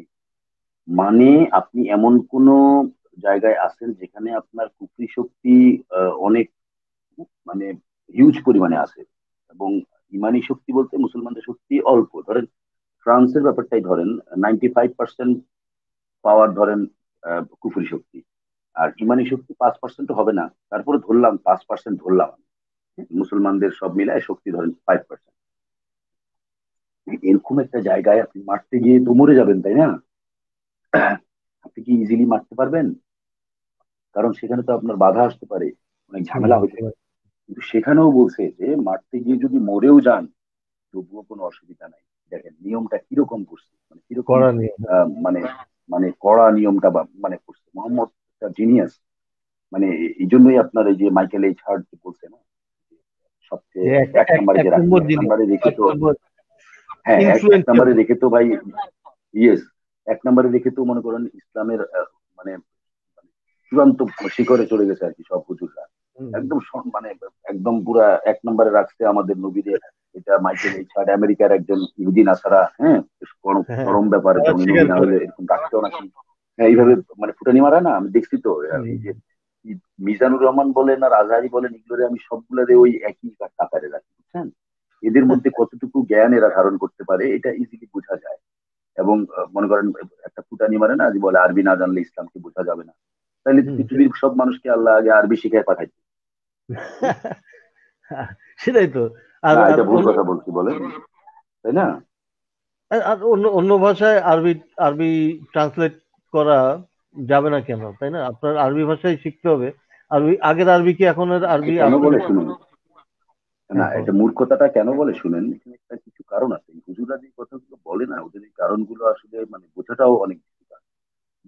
মানে আপনি এমন কোন জায়গায় আছেন যেখানে আপনার কুফরি শক্তি অনেক মানে হিউজ পরিমাণে আছে, এবং ইমানি শক্তি বলতে মুসলমানদের শক্তি অল্প। ধরেন ফ্রান্সের ব্যাপারটাই ধরেন, 95% পাওয়ার ধরেন কুফরি শক্তি, আর ইমানি শক্তি 5% হবে না, তারপরে ধরলাম 5% ধরলাম আমি। মুসলমানদের সব মিলায় শক্তি ধরেন 5%। এরকম একটা জায়গায় আপনি মারতে গিয়ে তো মরে যাবেন, তাই না? আপনি কি ইজিলি মারতে পারবেন? কারণ সেখানে তো আপনার বাধা আসতে পারে, অনেক হুম ঝামেলা হুম হতে পারে। কিন্তু সেখানেও বলছে যে মারতে গিয়ে যদি মরেও যান তবুও কোনো অসুবিধা নাই। দেখেন নিয়মটা কিরকম করছে, মানে কিরকম করা নিয়ম। মানে মানে কড়া নিয়মটা মানে করছে মোহাম্মদ, একটা জিনিয়াস। মানে এই জন্যই আপনার এই যে মাইকেল এইচ হার্ট যে বলছে না, যে সবচেয়ে এক এক এক নম্বরে এক যে রাখি, নম্বর এক জিনিস, নম্বরে রেখে এক তো, নম্বর হ্যাঁ এক ইনফ্লুয়েন্সিয়াল। নম্বরে রেখে তো ভাই, ইয়েস, এক নম্বরে রেখে তো মনে করেন ইসলামের মানে মানে চূড়ান্ত শিখরে চলে গেছে আর কি সব হুজুররা। একদম মানে একদম পুরা এক নম্বরে রাখছে আমাদের নবীরে। এটা মাইকেল এইচ হার্ট, আমেরিকার একজন ইহুদি নাসারা, হ্যাঁ, বেশ হ্যাঁ, চরম ব্যাপার, যে তারা উনি নবী স্বীকার না করে। হলে এরকম রাখতেও নাকি। হ্যাঁ, হুম এইভাবে মানে ফুটানি মারা না, আমি দেখছি তো। এই যে হুম মিজানুর রহমান বলেন আর আজহারি বলেন, এগুলোরে আমি সবগুলোরে ওই একই কাতারে রাখি, বুঝছেন? এদের মধ্যে কতটুকু জ্ঞান এরা ধারণ করতে পারে এটা ইজিলি বোঝা যায়। এবং মনে করেন একটা ফুটানি মারে না, যে বলে আরবি না জানলে ইসলামকে বোঝা যাবে না, তাহলে তো হুম। পৃথিবীর সব মানুষকে আল্লাহ আগে আরবি শিখায় পাঠাইছে। হুম? সেটাই তো। আর না, আর এটা ভুল অন্য, কথা বলছি বলেন, তাই না? আর অন্য অন্য ভাষায় আরবি, আরবি ট্রান্সলেট করা যাবে না কেন, তাই না? আপনার আরবি ভাষাই শিখতে হবে। আরবি, আগের আরবি কি এখনের এটা আরবি কেন আছে? বলে শুনুন, না হ্যাঁ বল। এটা মূর্খতাটা কেন বলে শুনেন, এখানে একটা কিছু কারণ আছে। এই হুজুরা যে কথাগুলো বলে না, ওদের এই কারণগুলো আসলে মানে বোঝাটাও অনেক difficult।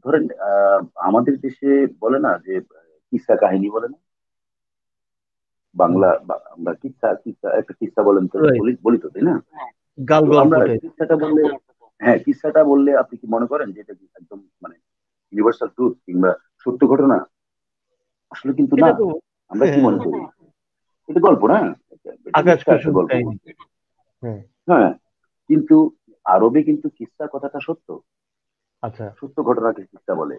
ধরেন আমাদের দেশে বলে না যে কিসসা কাহিনী বলে না, হুম, বাংলা আমরা কিসসা কিসসা একটা কিসসা বলেন তো, রাইট। বলি বলি তো, তাই না? গাল তো গল্প আমরা টাইপ। কিসসাটা বললে, হ্যাঁ কিসসাটা বললে আপনি কি মনে করেন যে এটা কি একদম মানে ইউনিভার্সাল ট্রুথ কিংবা সত্য ঘটনা? আসলে কিন্তু না। এটা তো আমরা কি মনে করি, এটা গল্প না, এটা আকাশ মিথ্যা একটা কুসুম গল্প কাহিনী। বলছি। হ্যাঁ। হ্যাঁ, কিন্তু আরবে কিন্তু কিসসা কথাটা সত্য, আচ্ছা। সত্য ঘটনাকে কিসসা বলে।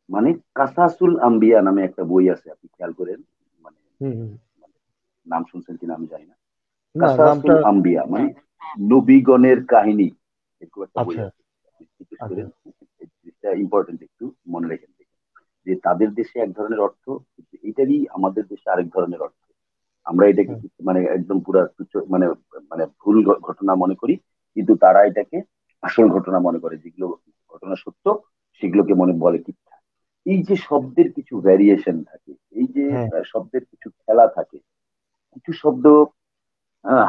মানে কাসাসুল আম্বিয়া নামে একটা বই আছে, আপনি খেয়াল করেন, মানে হুম হুম। মানে নাম শুনছেন কিনা আমি জানি না। না, নামটা। কাসাসুল আম্বিয়া মানে নবীগণের কাহিনী, এরকম একটা বই আচ্ছা আছে, আপনি জিজ্ঞেস আচ্ছা। করেন। এটা ইম্পর্টেন্ট, একটু মনে রেখেন দেখেন, যে তাদের দেশে এক ধরনের অর্থ, কিন্তু এটারই আমাদের দেশে আরেক ধরনের অর্থ। আমরা এটাকে হুম মানে একদম পুরা মানে মানে ভুল ঘটনা মনে করি, কিন্তু তারা এটাকে আসল ঘটনা মনে করে। যেগুলো ঘটনা সত্য সেগুলোকে মনে বলে মিথ্যা। এই যে শব্দের কিছু ভ্যারিয়েশন থাকে, এই যে হ্যাঁ। শব্দের কিছু খেলা থাকে, কিছু শব্দ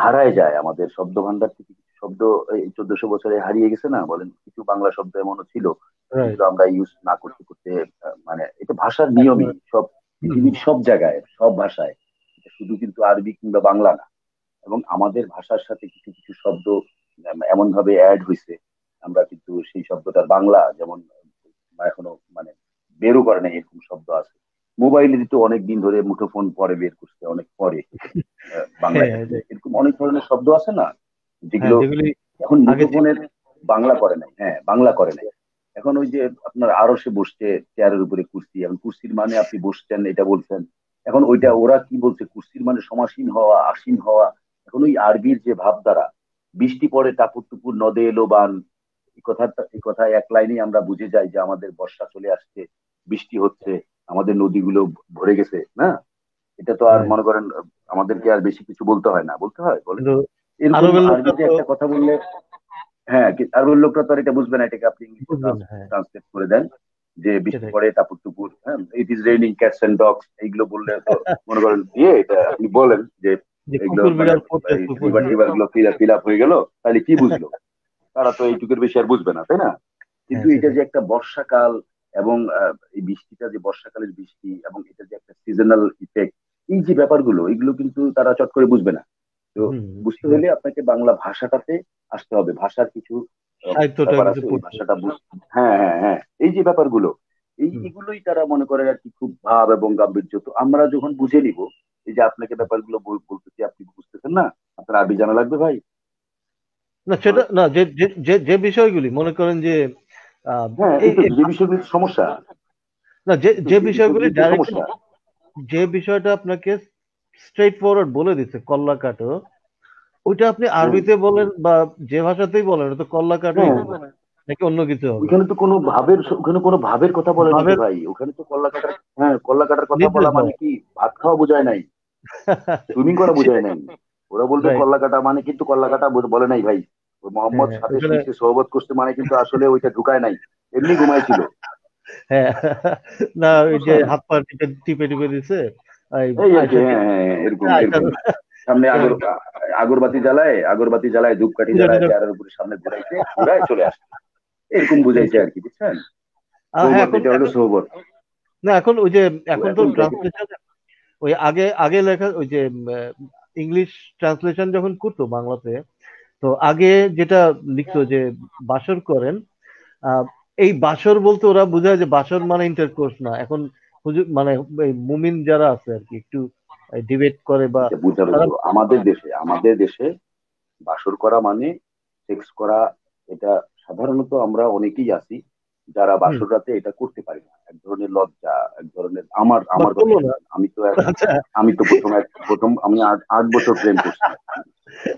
হারায় যায় আমাদের শব্দ ভান্ডার থেকে, কিছু শব্দ এই 1400 বছরে হারিয়ে গেছে না, বলেন কিছু বাংলা শব্দ এমনও ছিল রাইট। যেগুলো আমরা ইউজ না করতে করতে মানে এটা ভাষার নিয়মই সব, হুম হুম পৃথিবীর সব জায়গায় সব ভাষায়, এটা শুধু কিন্তু আরবি কিংবা বাংলা না। এবং আমাদের ভাষার সাথে কিছু কিছু শব্দ এমন ভাবে অ্যাড হয়েছে, আমরা কিন্তু সেই শব্দটার বাংলা যেমন এখনো মানে বেরও করে নাই, এরকম শব্দ আছে। মোবাইলে তো অনেক দিন ধরে মুঠোফোন পরে বের করছে, অনেক পরে বাংলা হ্যাঁ এসেছে, এরকম অনেক ধরনের শব্দ আছে না, হ্যাঁ, যেগুলো যেগুলি এখন আগে ছিল। মুঠোফোনের বাংলা করে নাই। হ্যাঁ, বাংলা করে নাই। এখন ওই যে আপনার আরশে বসছে, চেয়ারের উপরে কুর্সি, এখন কুর্সির মানে আপনি বসছেন এটা বলছেন, এখন ওইটা হুম, ওরা কি বলছে, কুর্সির মানে সমাসীন হওয়া, আসীন হওয়া। এখন ওই আরবির যে ভাব দ্বারা বৃষ্টি পড়ে টাপুর টুপুর নদে এলো বান, এই কথা এক লাইনেই আমরা বুঝে যাই যে আমাদের বর্ষা চলে আসছে, বৃষ্টি হচ্ছে, আমাদের নদীগুলো ভরে গেছে না। এটা তো আর right. মনে করেন আমাদেরকে আর বেশি কিছু বলতে হয় না, বলতে হয় বলেন। কিন্তু এরকম আরবের লোকটা আরবিতে তো একটা কথা বললে, হ্যাঁ, আরবের লোকরা তো আর এটা বুঝবে না, এটাকে আপনি ইংলিশে বুঝবেন না, হ্যাঁ, ট্রান্সলেট করে দেন যে বৃষ্টি সেটাই। পড়ে টাপুর টুপুর, হ্যাঁ, it is raining cats and dogs, এইগুলো বললে তো মনে করেন দিয়ে এটা আপনি বলেন যে যে এগুলো কুকুর মানে বিড়াল পড়তেছে উপর রিভার দিয়ে। টিভার গুলো ফিল আপ হয়ে গেল, তাহলে কি বুঝলো? তারা তো এইটুকুর বেশি আর বুঝবে না, তাই না? কিন্তু হ্যাঁ, এটা সেটাই। যে একটা বর্ষাকাল, এবং এই বৃষ্টিটা যে বর্ষাকালের বৃষ্টি, এবং এটা যে একটা সিজনাল ইফেক্ট, এই যে ব্যাপারগুলো, এগুলো কিন্তু তারা চট করে বুঝবে না। তো হুম, বুঝতে ঠিক হলে আছে। আপনাকে বাংলা ভাষাটাতে আসতে হবে, ভাষার কিছু সাহিত্যটা ব্যাপার কিছু আছে, ওই পড়তে হবে। ভাষাটা হ্যাঁ হ্যাঁ হ্যাঁ, এই যে ব্যাপারগুলো, হুম। এগুলোই তারা মনে করে আর কি, খুব ভাব এবং গাম্ভীর্য। তো আমরা যখন বুঝে নিব, এই যে আপনাকে ব্যাপারগুলো বলতেছি, আপনি বুঝতেছেন না, আপনার আরবি জানা লাগবে ভাই। না সেটা না, যে যে যে যে বিষয়গুলি মনে করেন যে আহ, হ্যাঁ, এই এই তো এই যে বিষয়গুলো সমস্যা, না, যে এই তো যে যে বিষয়গুলি বিষয়গুলো তো ডাইরেক্ট, সমস্যা। যে বিষয়টা আপনাকে স্ট্রেট ফরওয়ার্ড বলে দিচ্ছে কল্লা কাটো, ওইটা আপনি হ্যাঁ আরবিতে বলেন বা যে ভাষাতেই বলেন, ওটা তো কল্লা কাটোই হ্যাঁ, হবে নাকি অন্য কিছু হবে? ওইখানে তো ওখানে কোনো ভাবের কথা বলে নাই তো ভাবের ভাই, ওখানে তো কল্লা কাটার, হ্যাঁ, কল্লা কাটার কথা নির্দেশ বলা মানে দেওয়া। কি, ভাত খাওয়া বোঝায় নাই, সুইমিং করা বোঝায় সেটাই। নাই। ওরা বলবে রাইট। কল্লা কাটা মানে, কিন্তু কল্লা কাটা বলে নাই ভাই। ওই মোহাম্মদ হ্যাঁ সাথে ওখানে। শুইছে, সোহবত করছে মানে কিন্তু আসলে ওইটা ঢুকায় নাই, এমনি ঘুমাইছিল, হ্যাঁ, না ওই যে বুঝছেন? হাত পা টিপে টিপে টিপে দিছে এই এই আর কি, আয়সাকে। হ্যাঁ হ্যাঁ হ্যাঁ, এরকম আয়সার এরকম সামনে আগরবাতি জ্বালায়, ধূপকাঠি পূজা জ্বালায়, টুজা। চেয়ারের উপরে সামনে ঘুরাইছে, ঘুরায় চলে আসছে, এরকম বুঝাইছে আর কি, বুঝছেন? হ্যাঁ সৌবত, এখন এটা হলো এখন সৌবত। না এখন ওই যে তো এখন তো এখন দেখেন, ট্রান্সলেশন, ওই আগে আগে লেখা ওই যে ইংলিশ ট্রান্সলেশন যখন করতো বাংলাতে, তো আগে যেটা লিখতো যে বাসর করেন, আহ, এই বাসর বলতে ওরা বোঝায় যে বাসর মানে ইন্টারকোর্স না। এখন মানে এই মুমিন যারা আছে আর কি একটু ডিবেট করে বা এটা বুঝাবে তারা। তো আমাদের দেশে বাসর করা মানে সেক্স করা। এটা সাধারণত আমরা অনেকেই আছি যারা হুম, বাসর রাতে এটা করতে পারি না, এক ধরনের লজ্জা, এক ধরনের, আমার বা আমার কথা করলো না। শুনেন, আচ্ছা আমি তো প্রথম আমি 8 বছর প্রেম করছি,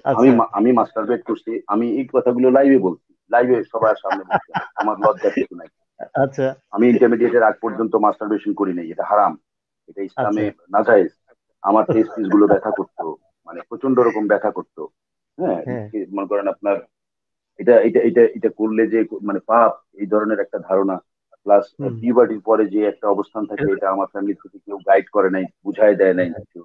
আচ্ছা আমি মাস্টার বেড করছি, আমি এই কথাগুলো লাইভে বলছি, লাইভে সবার সামনে বলছি, আমার লজ্জার কিছু নাই। আচ্ছা আমি ইন্টারমিডিয়েটের আগ পর্যন্ত মাস্টারবেশন করি নাই, এটা হারাম, এটা আচ্ছা। ইসলামে নাজায়েজ। আমার টেস্টিস গুলো ব্যথা করতো, মানে প্রচন্ড রকম ব্যথা করতো। হ্যাঁ, হ্যাঁ মনে করেন আপনার এটা করলে যে মানে পাপ, এই ধরনের একটা ধারণা। প্লাস হুম। পিউবার্টির পরে যে একটা অবস্থান থাকে, এটা এটা আমার ফ্যামিলি থেকে কেউ গাইড করে নাই, বুঝাই দেয় নাই কিছু।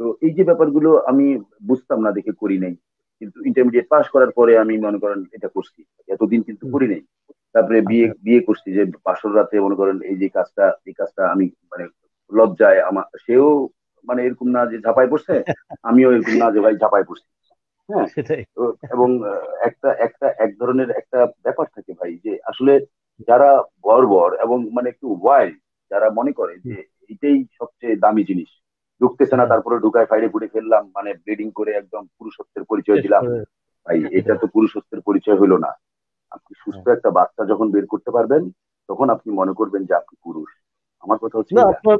তো এই যে ব্যাপারগুলো আমি বুঝতাম না দেখে করি নাই, কিন্তু ইন্টারমিডিয়েট পাস করার পরে আমি মনে করেন এটা করছি, এতদিন কিন্তু হুম, করি নাই। তারপরে বিয়ে আচ্ছা বিয়ে করছি, যে বাসর রাতে মনে করেন এই কাজটা আমি মানে লজ্জায় আমার, সেও মানে এরকম না যে ঝাঁপাই পড়ছে, আমিও এরকম না যে ভাই ঝাঁপাই পড়ছি। হ্যাঁ। সেটাই। তো এবং একটা একটা এক ধরনের একটা ব্যাপার থাকে ভাই, যে আসলে যারা বর্বর এবং মানে একটু ওয়াইল্ড, যারা মনে করে হুম, যে এটাই সবচেয়ে দামি জিনিস, ঢুকতেছে না, হ্যাঁ তারপরে ঢুকায় ফাইডে ফুটে ফেললাম, মানে ব্লিডিং করে একদম পুরুষত্বের পরিচয় শেষ দিলাম, করে। ভাই এটা সেটাই। তো পুরুষত্বের পরিচয় হলো না। আপনি সুস্থ হ্যাঁ। একটা বাচ্চা যখন বের করতে পারবেন, তখন আপনি মনে করবেন যে আপনি পুরুষ। আমার কথা হচ্ছে না এটা। আপনার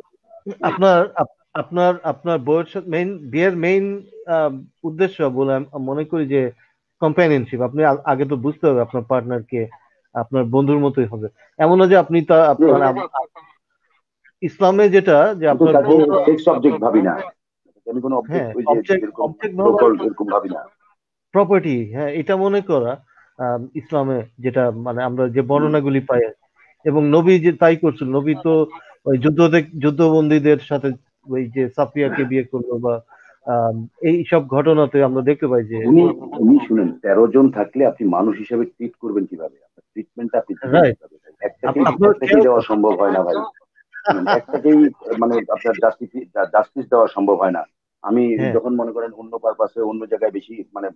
আপনার আপনার আপনার বইয়ের সাথে বিয়ের মেইন উদ্দেশ্য বলে আমি মনে করি যে কম্প্যানিয়নশিপ। আপনি আগে তো বুঝতে হবে আপনার পার্টনারকে আপনার বন্ধুর মতোই হবে। এমন না যে আপনি তা মানে যে ইসলামে যেটা যে আমি তো আপনার তাকে বউ। সেক্স অবজেক্ট ভাবি না, আমি কোনো অবজেক্ট হ্যাঁ, ওই যে অবজেক্ট যেরকম অবজেক্ট ভাবা, লোকল এরকম ভাবি না। প্রপার্টি, হ্যাঁ এটা মনে করা ইসলামে যেটা মানে আমরা যে হুম। বর্ণনাগুলি পাই। এবং নবী যে তাই করছিল, নবী তো ওই যুদ্ধবন্দীদের সাথে ওই যে সাফিয়াকে বিয়ে করলো বা আম, এই সব ঘটনাতে আমরা দেখতে পাই যে উনি উনি শুনেন, 13 জন থাকলে আপনি মানুষ হিসেবে ট্রিট করবেন কিভাবে, আপনার ট্রিটমেন্টটা আপনি দিবেন রাইট। কিভাবে ভাই? একটাকেই আপনার একটাকেই খেয়াল দেওয়া করেন। সম্ভব হয় না ভাই। শুনেন, একটাকেই মানে আপনার জাস্টিস দেওয়া সম্ভব হয় না। আমি হ্যাঁ, যখন মনে করেন অন্য পারপাসে অন্য জায়গায় বেশি মানে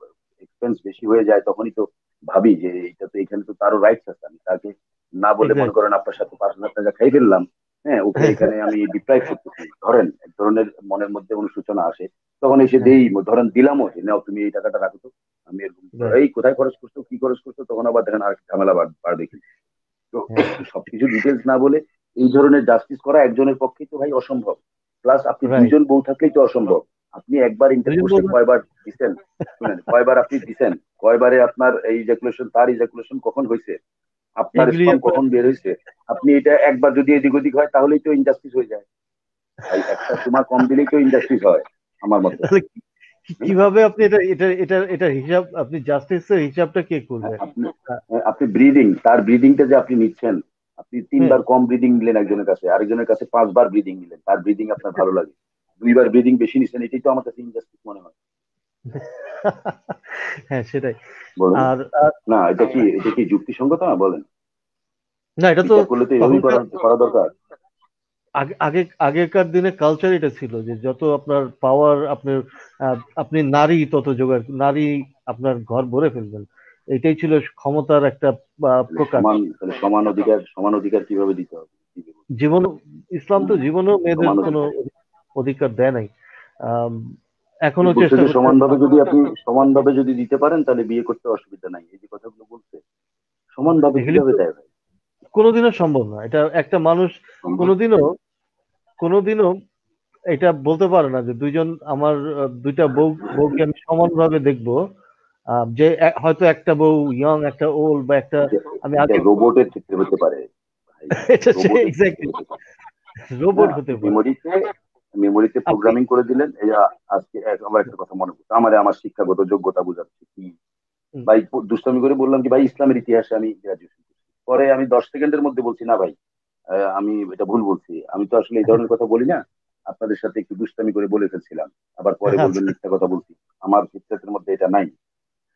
এক্সপেন্স বেশি হয়ে যায়, তখনই তো ভাবি যে এটা তো এখানে তো তারও রাইটস আছে, আমি তাকে না বলে মনে এক্স্যাক্ট। করেন আপনার সাথে 5,000 টাকা খাই ফেললাম, হ্যাঁ ওকে এখানে আমি ডিপ্রাইভ করতেছি, ধরেন এক ধরনের মনের মধ্যে অনুশোচনা আসে, তখন এসে হ্যাঁ, দেই, ধরেন দিলামও যে নাও তুমি এই টাকাটা রাখো তো, আমি এরকম রাইট। এই কোথায় খরচ করছো কি খরচ করছো, তখন আবার দেখেন আর ঝামেলা বাড়বে কিন্তু। তো হ্যাঁ, সবকিছু ডিটেলস না বলে এই ধরনের জাস্টিস করা একজনের পক্ষেই তো ভাই অসম্ভব। প্লাস আপনি রাইট। দুইজন বউ থাকলেই তো অসম্ভব। আপনি একবার দুজন ইন্টারকোর্সে বলতে কয়বার দিছেন, শুনেন কয়বার আপনি দিছেন, কয়বারে আপনার এই ইজাকুলেশন তার ইজাকুলেশন কখন হয়েছে, আপনার এগ্রি স্পাম আপনার। কখন বের হয়েছে, আপনি এটা একবার যদি এদিক ওদিক হয় তাহলেই তো ইনজাস্টিস হয়ে যায়। ভাই একটা চুমা কম দিলেই তো ইনজাস্টিস হয় আমার মতে। তাহলে তাই না? কিভাবে আপনি এটা হিসাব, আপনি জাস্টিসের হিসাবটা কে হ্যাঁ, করবে? আপনি আহ, আপনি ব্রিদিং, তার ব্রিদিংটা যে আপনি নিচ্ছেন, আপনি হ্যাঁ। 3 বার কম ব্রিদিং নিলেন একজনের কাছে, আরেকজনের কাছে 5 বার ব্রিদিং নিলেন, তার ব্রিদিং আপনার ভালো লাগে, 2 বার ব্রিদিং বেশি নিচ্ছেন, এটাই তো আমার কাছে ইনজাস্টিস মনে হয়। হ্যাঁ, সেটাই। বলুন, আর আর না এটা কি যুক্তিসঙ্গত না বলেন? না, এটা তো বিচার করলে তো এভাবেই করা তখনকার করা দরকার। আগেকার দিনে কালচার এটা ছিল যে যত আপনার পাওয়ার আপনার, আপনি নারী তত জোগাড়, নারী আপনার ঘর ভরে ফেলবেন, এটাই ছিল ক্ষমতার একটা প্রকাশ। তাহলে সমান অধিকার কিভাবে দিতে হবে? জীবন, ইসলাম তো হুম, জীবনেও মেয়েদের সমান কোনো অধিকার অধিকার দেয় নাই। আম, কি এখনো বলছে চেষ্টা যে করছে। সমানভাবে যদি দিতে পারেন তাহলে বিয়ে করতে অসুবিধা নাই, এই যে কথাগুলো বলছে, সমানভাবে এগুলি কিভাবে তো দেয় ভাই? কোনোদিনও সম্ভব না, এটা একটা মানুষ সম্ভব। কোনোদিনও কোনোদিনও এটা বলতে পারে না যে দুইজন আমার দুইটা বউকে আমি সমানভাবে দেখবো। যে হয়তো একটা বউ ইয়ং, একটা ওল্ড, বা একটা এটা আমি এটা আগে রোবটের ক্ষেত্রে হতে পারে ভাই, এটা সে রোবটের ক্ষেত্রে এক্স্যাক্টলি হতে পারে। না, রোবট আপনি হতে পারে। মেমোরিতে আপনি প্রোগ্রামিং করে দিলেন, এই আজকে আমার একটা কথা মনে পড়ছে, আমার শিক্ষাগত যোগ্যতা বোঝাচ্ছে কি হুম, ভাই, দুষ্টামি করে বললাম কি ভাই ইসলামের ইতিহাসে আমি গ্রাজুয়েশন করছি, পরে আমি 10 সেকেন্ডের মধ্যে বলছি না ভাই, আমি এটা ভুল বলছি, আমি তো আসলে এই ধরনের কথা বলি না, আপনাদের সাথে একটু দুষ্টামি করে বলে ফেলছিলাম, আবার পরে বলবেন আচ্ছা। মিথ্যা কথা বলছি, আমার ফিতরাতের মধ্যে এটা নাই,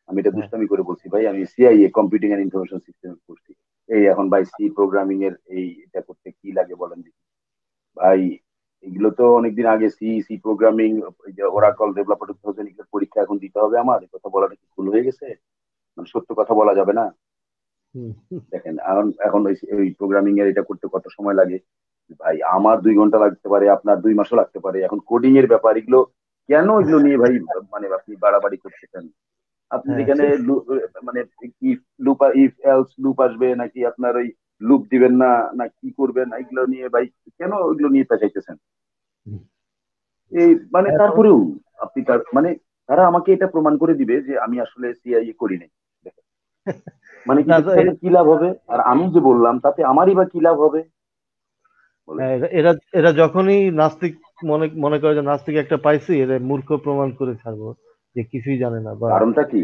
আমি এটা হ্যাঁ, দুষ্টামি করে বলছি ভাই, আমি CIA computing and information system করছি, এই এখন ভাই সি প্রোগ্রামিং এর এই এটা করতে কি লাগে বলেন দেখি? ভাই এগুলো তো অনেকদিন আগে সি সি প্রোগ্রামিং, যে ওরাকল ডেভেলপার 2000 এগুলোর পরীক্ষা এখন দিতে হবে, আমার এই কথা বলাটা কি ভুল হয়ে গেছে? মানে সত্য কথা বলা যাবে না? হুম, দেখেন এখন এখন ওই প্রোগ্রামিং এর এটা করতে কত সময় লাগে, ভাই আমার 2 ঘন্টা লাগতে পারে, আপনার 2 মাসও লাগতে পারে, এখন কোডিং এর ব্যাপার এগুলো, কেন এগুলো নিয়ে ভাই মানে আপনি বাড়াবাড়ি করতেছেন? আপনি হ্যাঁ, এখানে মানে if loop, if else loop আসবে নাকি আপনার ওই লুপ দিবেন না, না কি করবেন এগুলো নিয়ে ভাই, কেন এগুলো নিয়ে পেঁচাইতেছেন? হুম, এই মানে হ্যাঁ, তারপরেও আপনি তার মানে তারা আমাকে এটা প্রমাণ করে দিবে যে আমি আসলে সিআইএ করি নাই, দেখেন, মানে না এটাতে তাদের কি লাভ হবে, আর আমি যে বললাম তাতে আমারই বা কি লাভ হবে বলেন? হ্যাঁ, এরা এরা যখনই নাস্তিক মনে মনে করে যে নাস্তিক একটা পাইছি, এদের মূর্খ প্রমাণ করে ছাড়বো যে কিছুই জানে না বা কারণটা কি?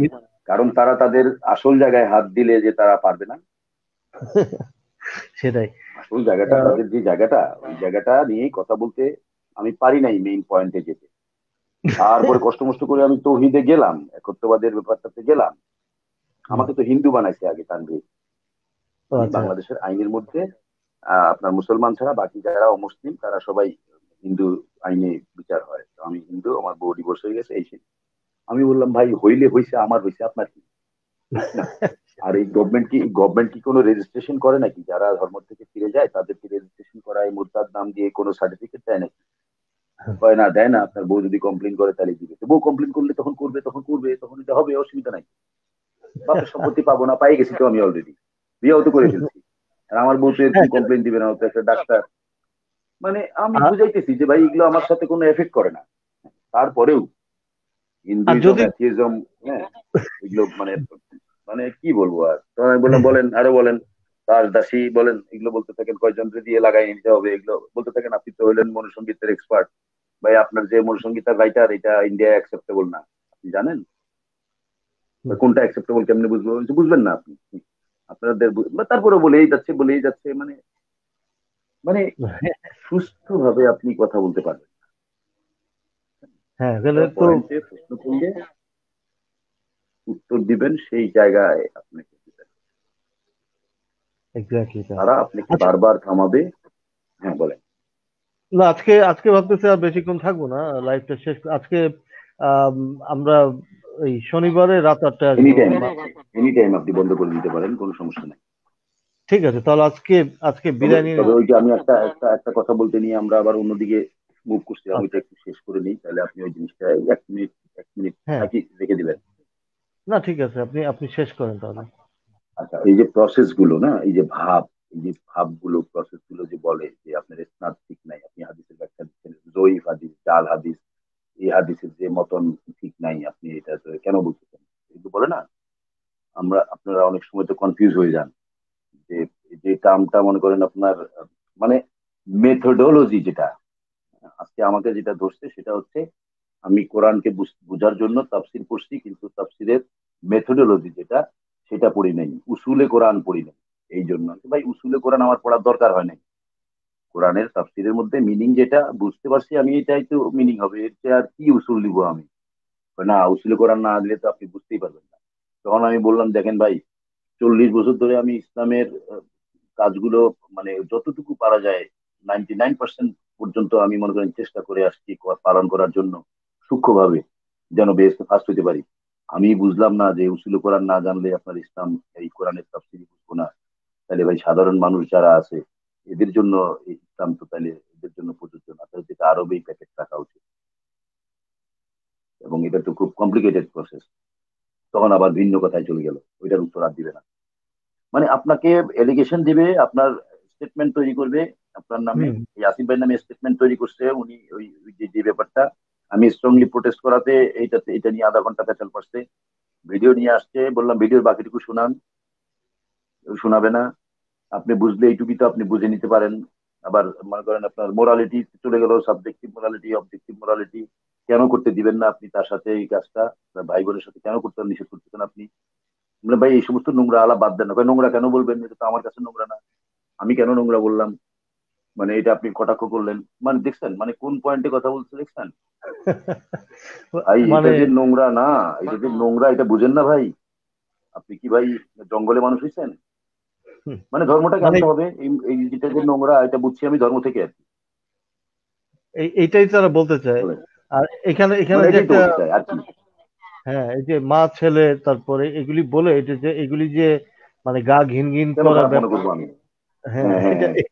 কারণ তারা তাদের আসল জায়গায় হাত দিলে যে তারা পারবে না, সেটাই। আসল জায়গাটা আহ, তাদের যে জায়গাটা, ওই জায়গাটা নিয়েই কথা বলতে আমি পারি নাই মেইন পয়েন্টে যেতে। তারপরে কষ্ট মষ্ট করে আমি তৌহিদে গেলাম, একত্ববাদের ব্যাপারটাতে গেলাম, হুম, আমাকে তো হিন্দু বানাইছে আগে তানভীর, ও মানে আচ্ছা। বাংলাদেশের আইনের মধ্যে আপনার মুসলমান ছাড়া বাকি যারা অমুসলিম তারা সবাই হিন্দু আইনে বিচার হয়, তো আমি হিন্দু, আমার বউ ডিভোর্স হয়ে গেছে এই সেই। আমি বললাম ভাই হইলে হয়েছে, আমার হয়েছে আপনার কি, ঠিক না? আর এই গভর্নমেন্ট কি কোনো রেজিস্ট্রেশন করে নাকি, যারা ধর্ম থেকে ফিরে যায় তাদেরকে রেজিস্ট্রেশন করায় মুরতাদ নাম দিয়ে কোনো সার্টিফিকেট দেয় নাকি? হয় না, দেয় না, আপনার বউ যদি কমপ্লেন করে তাহলে দিবে, তো বউ কমপ্লেন করলে তখন এটা হবে, অসুবিধা নাই, বাপের সম্পত্তি পাবো না, পাই গেছি তো আমি অলরেডি, বিয়েও তো করে ফেলছি, আর আমার বউ তো এরকম হ্যাঁ, কমপ্লেন দিবে না, ও তো একটা ডাক্তার। মানে আমি আর বুঝাইতেছি যে ভাই এগুলো আমার সাথে কোনো এফেক্ট করে না, তারপরেও আর হিন্দুইজম যদি অ্যাথিইজম, হ্যাঁ এগুলো মানে মানে কি বলবো, আর তো আমি বললাম বলেন আরো বলেন, দাস দাসী বলেন, এগুলো বলতে থাকেন, কয়জন দিয়ে লাগাই নিতে হবে, এগুলো বলতে থাকেন, আপনি তো হইলেন মনুসঙ্গীতের এক্সপার্ট, ভাই আপনার যে মনুসঙ্গীতের রাইটার এটা ইন্ডিয়া অ্যাকসেপ্টেবল না, আপনি জানেন? বা কোনটা অ্যাকসেপ্টেবল কেমনে বুঝবো, বলছে, বুঝবেন না আপনি, আপনাদের তারপরে বলেই যাচ্ছে মানে মানে সুস্থভাবে আপনি কথা বলতে পারবেন, হ্যাঁ, একটা তাহলে তো পয়েন্টে প্রশ্ন করলে উত্তর দিবেন সেই জায়গায় আপনাকে দিবেন, এক্স্যাক্টলি তাই। তারা আপনাকে আচ্ছা, বারবার থামাবে। হ্যাঁ বলেন। না, আজকে আজকে ভাবতেছি আর বেশিক্ষণ থাকবো না, লাইভটা শেষ আজকে। আম, আমরা এই শনিবারে রাত 8টায় এনি আসবো। টাইম, এনি টাইম আপনি বন্ধ করে দিতে পারেন, কোনো সমস্যা নেই। ঠিক আছে, তাহলে আজকে আজকে তবে বিদায় নিয়ে তবে নিচ্ছি। ওই যে আমি একটা একটা একটা কথা বলতে নিয়ে আমরা আবার অন্যদিকে মুভ করছিলাম, ওইটা আচ্ছা। একটু শেষ করে নিই, তাহলে আপনি ওই জিনিসটা 1 মিনিট, 1 মিনিট হ্যাঁ, থাকি রেখে দিবেন। না ঠিক আছে, আপনি আপনি শেষ করেন তাহলে। আচ্ছা, এই যে প্রসেস গুলো না, এই যে ভাব, এই যে ভাবগুলো, প্রসেস গুলো যে বলে যে আপনার ইসনাদ ঠিক নাই, আপনি হাদিসের ব্যাখ্যা দিচ্ছেন জয়ীফ হাদিস, জাল হাদিস, এই হাদিসের যে মতন ঠিক নাই, আপনি এটা তো কেন বলতেছেন, এগুলো বলে না। আপনারা অনেক সময় তো কনফিউজ হয়ে যান যে যে টার্মটা মনে করেন আপনার মানে মেথোডোলজি যেটা, আজকে আমাকে যেটা ধরছে সেটা হচ্ছে আমি কোরআনকে বোঝার জন্য তাফসির পড়ছি, কিন্তু তাফসিরের মেথোডোলজি যেটা সেটা পড়ি নাই, উসুলে কোরআন পড়ি নাই। এই জন্য ভাই উসুলে কোরআন আমার পড়ার দরকার হয় নাই। কোরআনের তাফসিরের মধ্যে মিনিং যেটা বুঝতে পারছি আমি, এটাই তো মিনিং হবে, এর চেয়ে আর কি উসুল দিব আমি? না, উসুলে কোরআন না দিলে তো আপনি বুঝতেই পারবেন না। তখন আমি বললাম, দেখেন ভাই, 40 বছর ধরে আমি ইসলামের কাজগুলো মানে যতটুকু পারা যায় 99% পর্যন্ত আমি মনে করেন চেষ্টা করে আসছি পালন করার জন্য, সূক্ষ্মভাবে, যেন বেস্ট ফার্স্ট হইতে পারি। আমি বুঝলাম না যে উসুল কোরআন না জানলে আপনার ইসলাম, এই কোরআনের তাফসীর বুঝবো না, তাহলে ভাই সাধারণ মানুষ যারা আছে এদের জন্য এই ইসলাম তো তাহলে এদের জন্য প্রযোজ্য না, তাহলে যেটা আরবেই প্যাকেট রাখা উচিত, এবং এটা তো খুব কমপ্লিকেটেড প্রসেস। তখন আবার ভিন্ন কথায় চলে গেল, ওইটার উত্তর আর দিবে না। মানে আপনাকে এলিগেশন দিবে, আপনার স্টেটমেন্ট তৈরি করবে আপনার নামে, হুম। এই আসিফ ভাইয়ের নামে স্টেটমেন্ট তৈরি করছে উনি, ওই যে ব্যাপারটা আমি স্ট্রংলি প্রোটেস্ট করাতে এইটাতে, এটা নিয়ে আধা ঘন্টা পেছাল পারছে, ভিডিও নিয়ে আসছে, বললাম ভিডিওর বাকিটুকু শুনান, শোনাবে না। আপনি বুঝলে এইটুকুই তো আপনি বুঝে নিতে পারেন। আবার মনে করেন আপনার মোরালিটি চলে গেল, সাবজেক্টিভ মোরালিটি, অবজেক্টিভ মোরালিটি, কেন করতে দিবেন না আপনি তার সাথে এই কাজটা, আপনার ভাই বোনের সাথে কেন করতে নিষেধ করতেছেন আপনি? বলে, ভাই এই সমস্ত নোংরা আলাপ বাদ দেন না। ভাই নোংরা কেন বলবেন, এটা তো আমার কাছে নোংরা না, আমি কেন নোংরা বললাম? মানে এটা আপনি কটাক্ষ করলেন, মানে দেখছেন মানে কোন পয়েন্টে কথা বলতে দেখছেন? ভাই এটা মানে যে নোংরা না, এটা যে নোংরা এটা বুঝেন না ভাই? আপনি কি ভাই জঙ্গলে মানুষ হয়েছেন? হুম, মানে ধর্মটাকে মানে আনতে হবে, এই এই যেটা যে নোংরা এটা বুঝছি আমি ধর্ম থেকে আর কি। এইটাই তারা বলতে চায়। বলেন। আর এখানে এখানে মানে যে এটাই তো একটা, বলতে চাই আর কি। হ্যাঁ, এই যে মা ছেলে তারপরে এগুলি বলে, এটা যে এগুলি যে মানে গা ঘিন ঘিন কেন করা খারাপ মনে ব্যাপার। করবো আমি? হ্যাঁ, হ্যাঁ, হ্যাঁ, এটা হ্যাঁ।